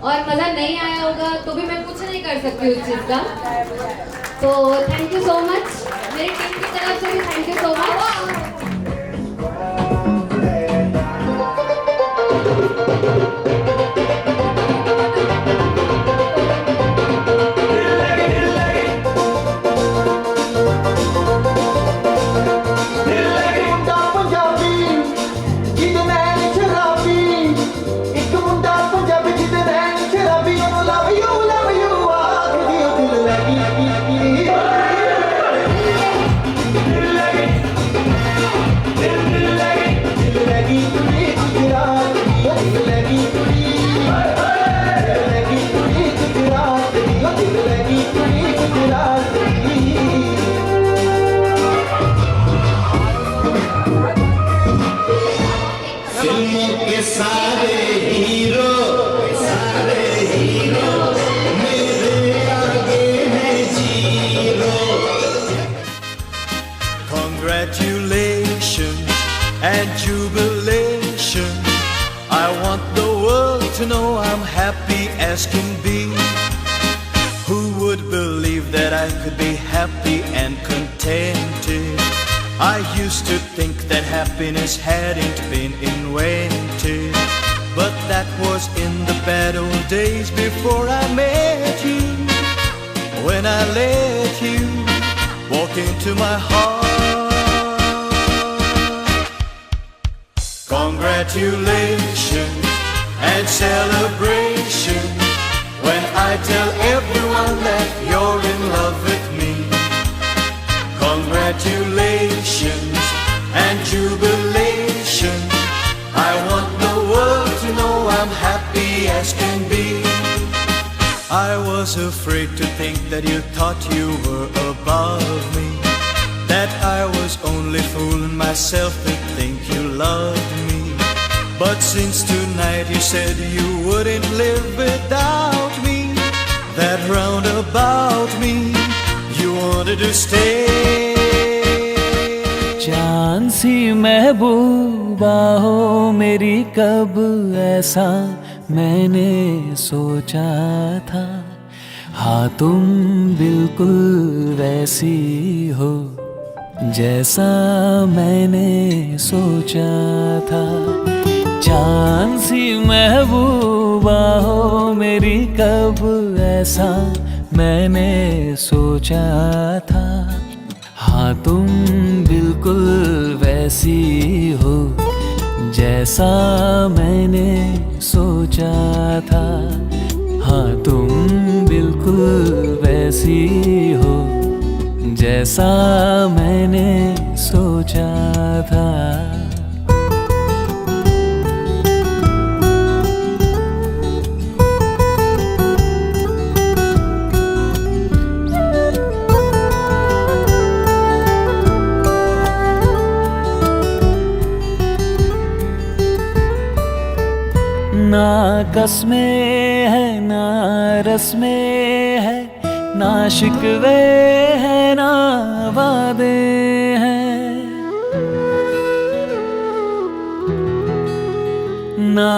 S8: और मज़ा नहीं आया होगा तो भी मैं कुछ नहीं कर सकती उस चीज़ का। तो थैंक यू सो मच, मेरी टीम की तरफ से भी thank you so much.
S10: Congratulations and jubilation. I want the world to know I'm happy as can be. Who would believe that I could be happy and contented? I used to think that happiness hadn't been invented, but that was in the bad old days before I met you. When I let you walk into my heart. Congratulations and celebration when I tell everyone that you're in love with me. Congratulations and jubilation. I want the world to know I'm happy as can be. I was afraid to think that you thought you were above me, that I was only fooling myself to think you loved me. But since tonight you said you wouldn't live without me, that round about me you wanted to stay.
S14: चांद सी महबूबा हो मेरी, कब ऐसा मैंने सोचा था। हाँ तुम बिल्कुल वैसी हो जैसा मैंने सोचा था। चांद सी महबूबा हो मेरी, कब ऐसा मैंने सोचा था। हाँ तुम बिल्कुल वैसी हो जैसा मैंने सोचा था। हाँ तुम बिल्कुल वैसी हो जैसा मैंने सोचा था। ना कसमें है ना रस्में है, ना शिकवे है ना वादे हैं। ना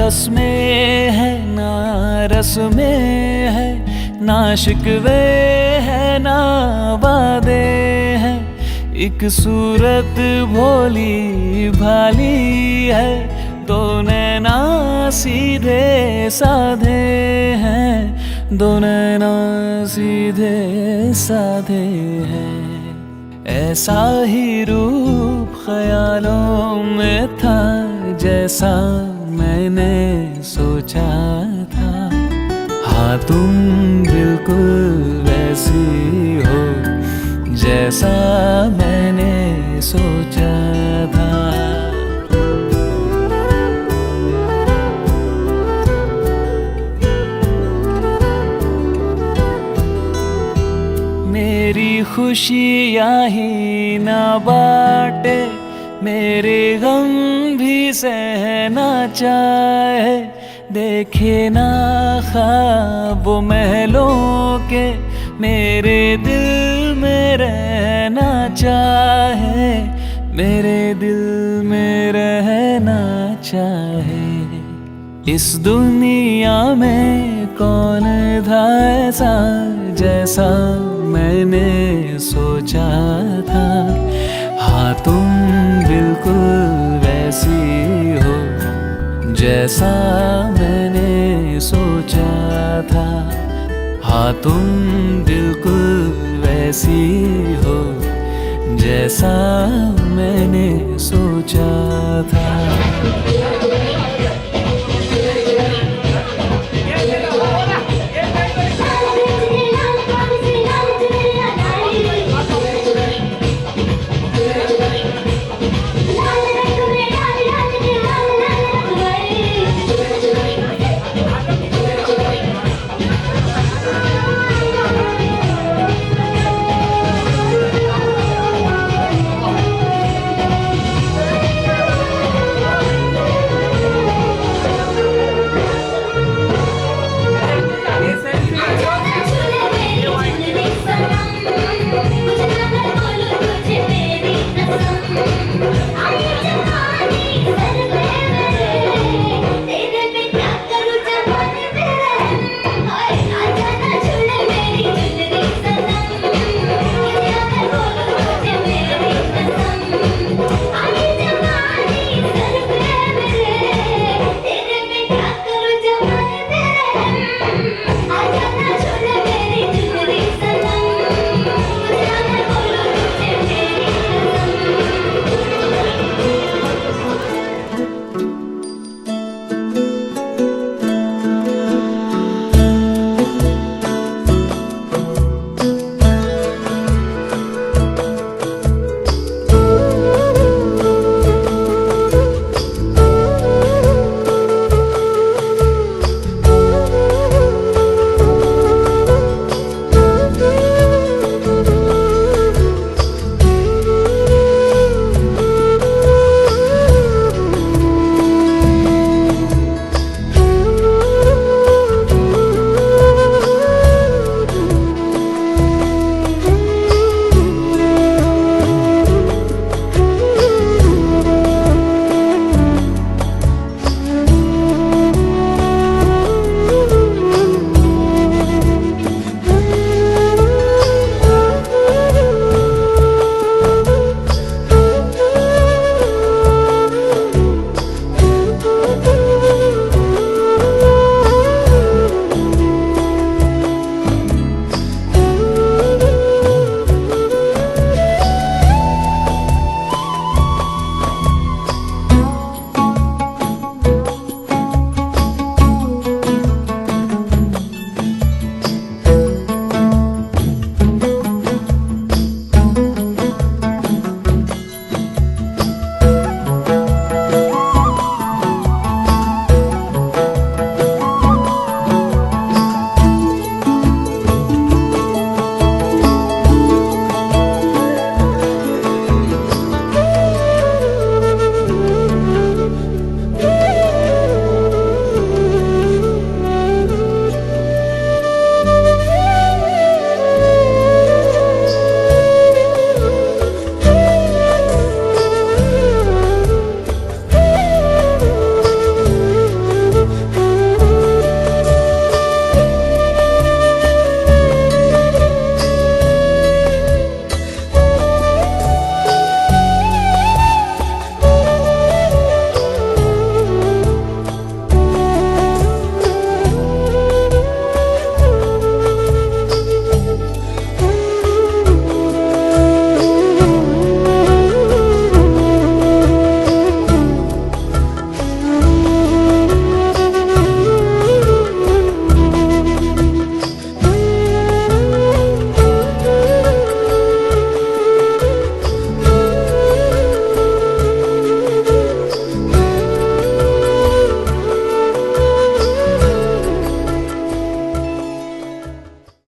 S14: कसमें है ना रस्में है, ना शिकवे है ना वादे हैं। एक सूरत भोली भाली है, दो नैना सीधे साधे हैं, दो नैना सीधे साधे हैं। ऐसा ही रूप ख्यालों में था जैसा मैंने सोचा था। हाँ तुम बिल्कुल वैसी हो जैसा मैंने सोचा था। मेरी खुशियाँ ही ना बाटे, मेरे गम भी सहना चाहे। देखे ना ख्वाब महलों के, मेरे दिल में रहना चाहे, मेरे दिल में रहना चाहे। इस दुनिया में कौन था ऐसा जैसा मैंने सोचा था। हाँ तुम बिल्कुल वैसी हो जैसा मैंने सोचा था। हाँ तुम बिल्कुल वैसी हो जैसा मैंने सोचा था।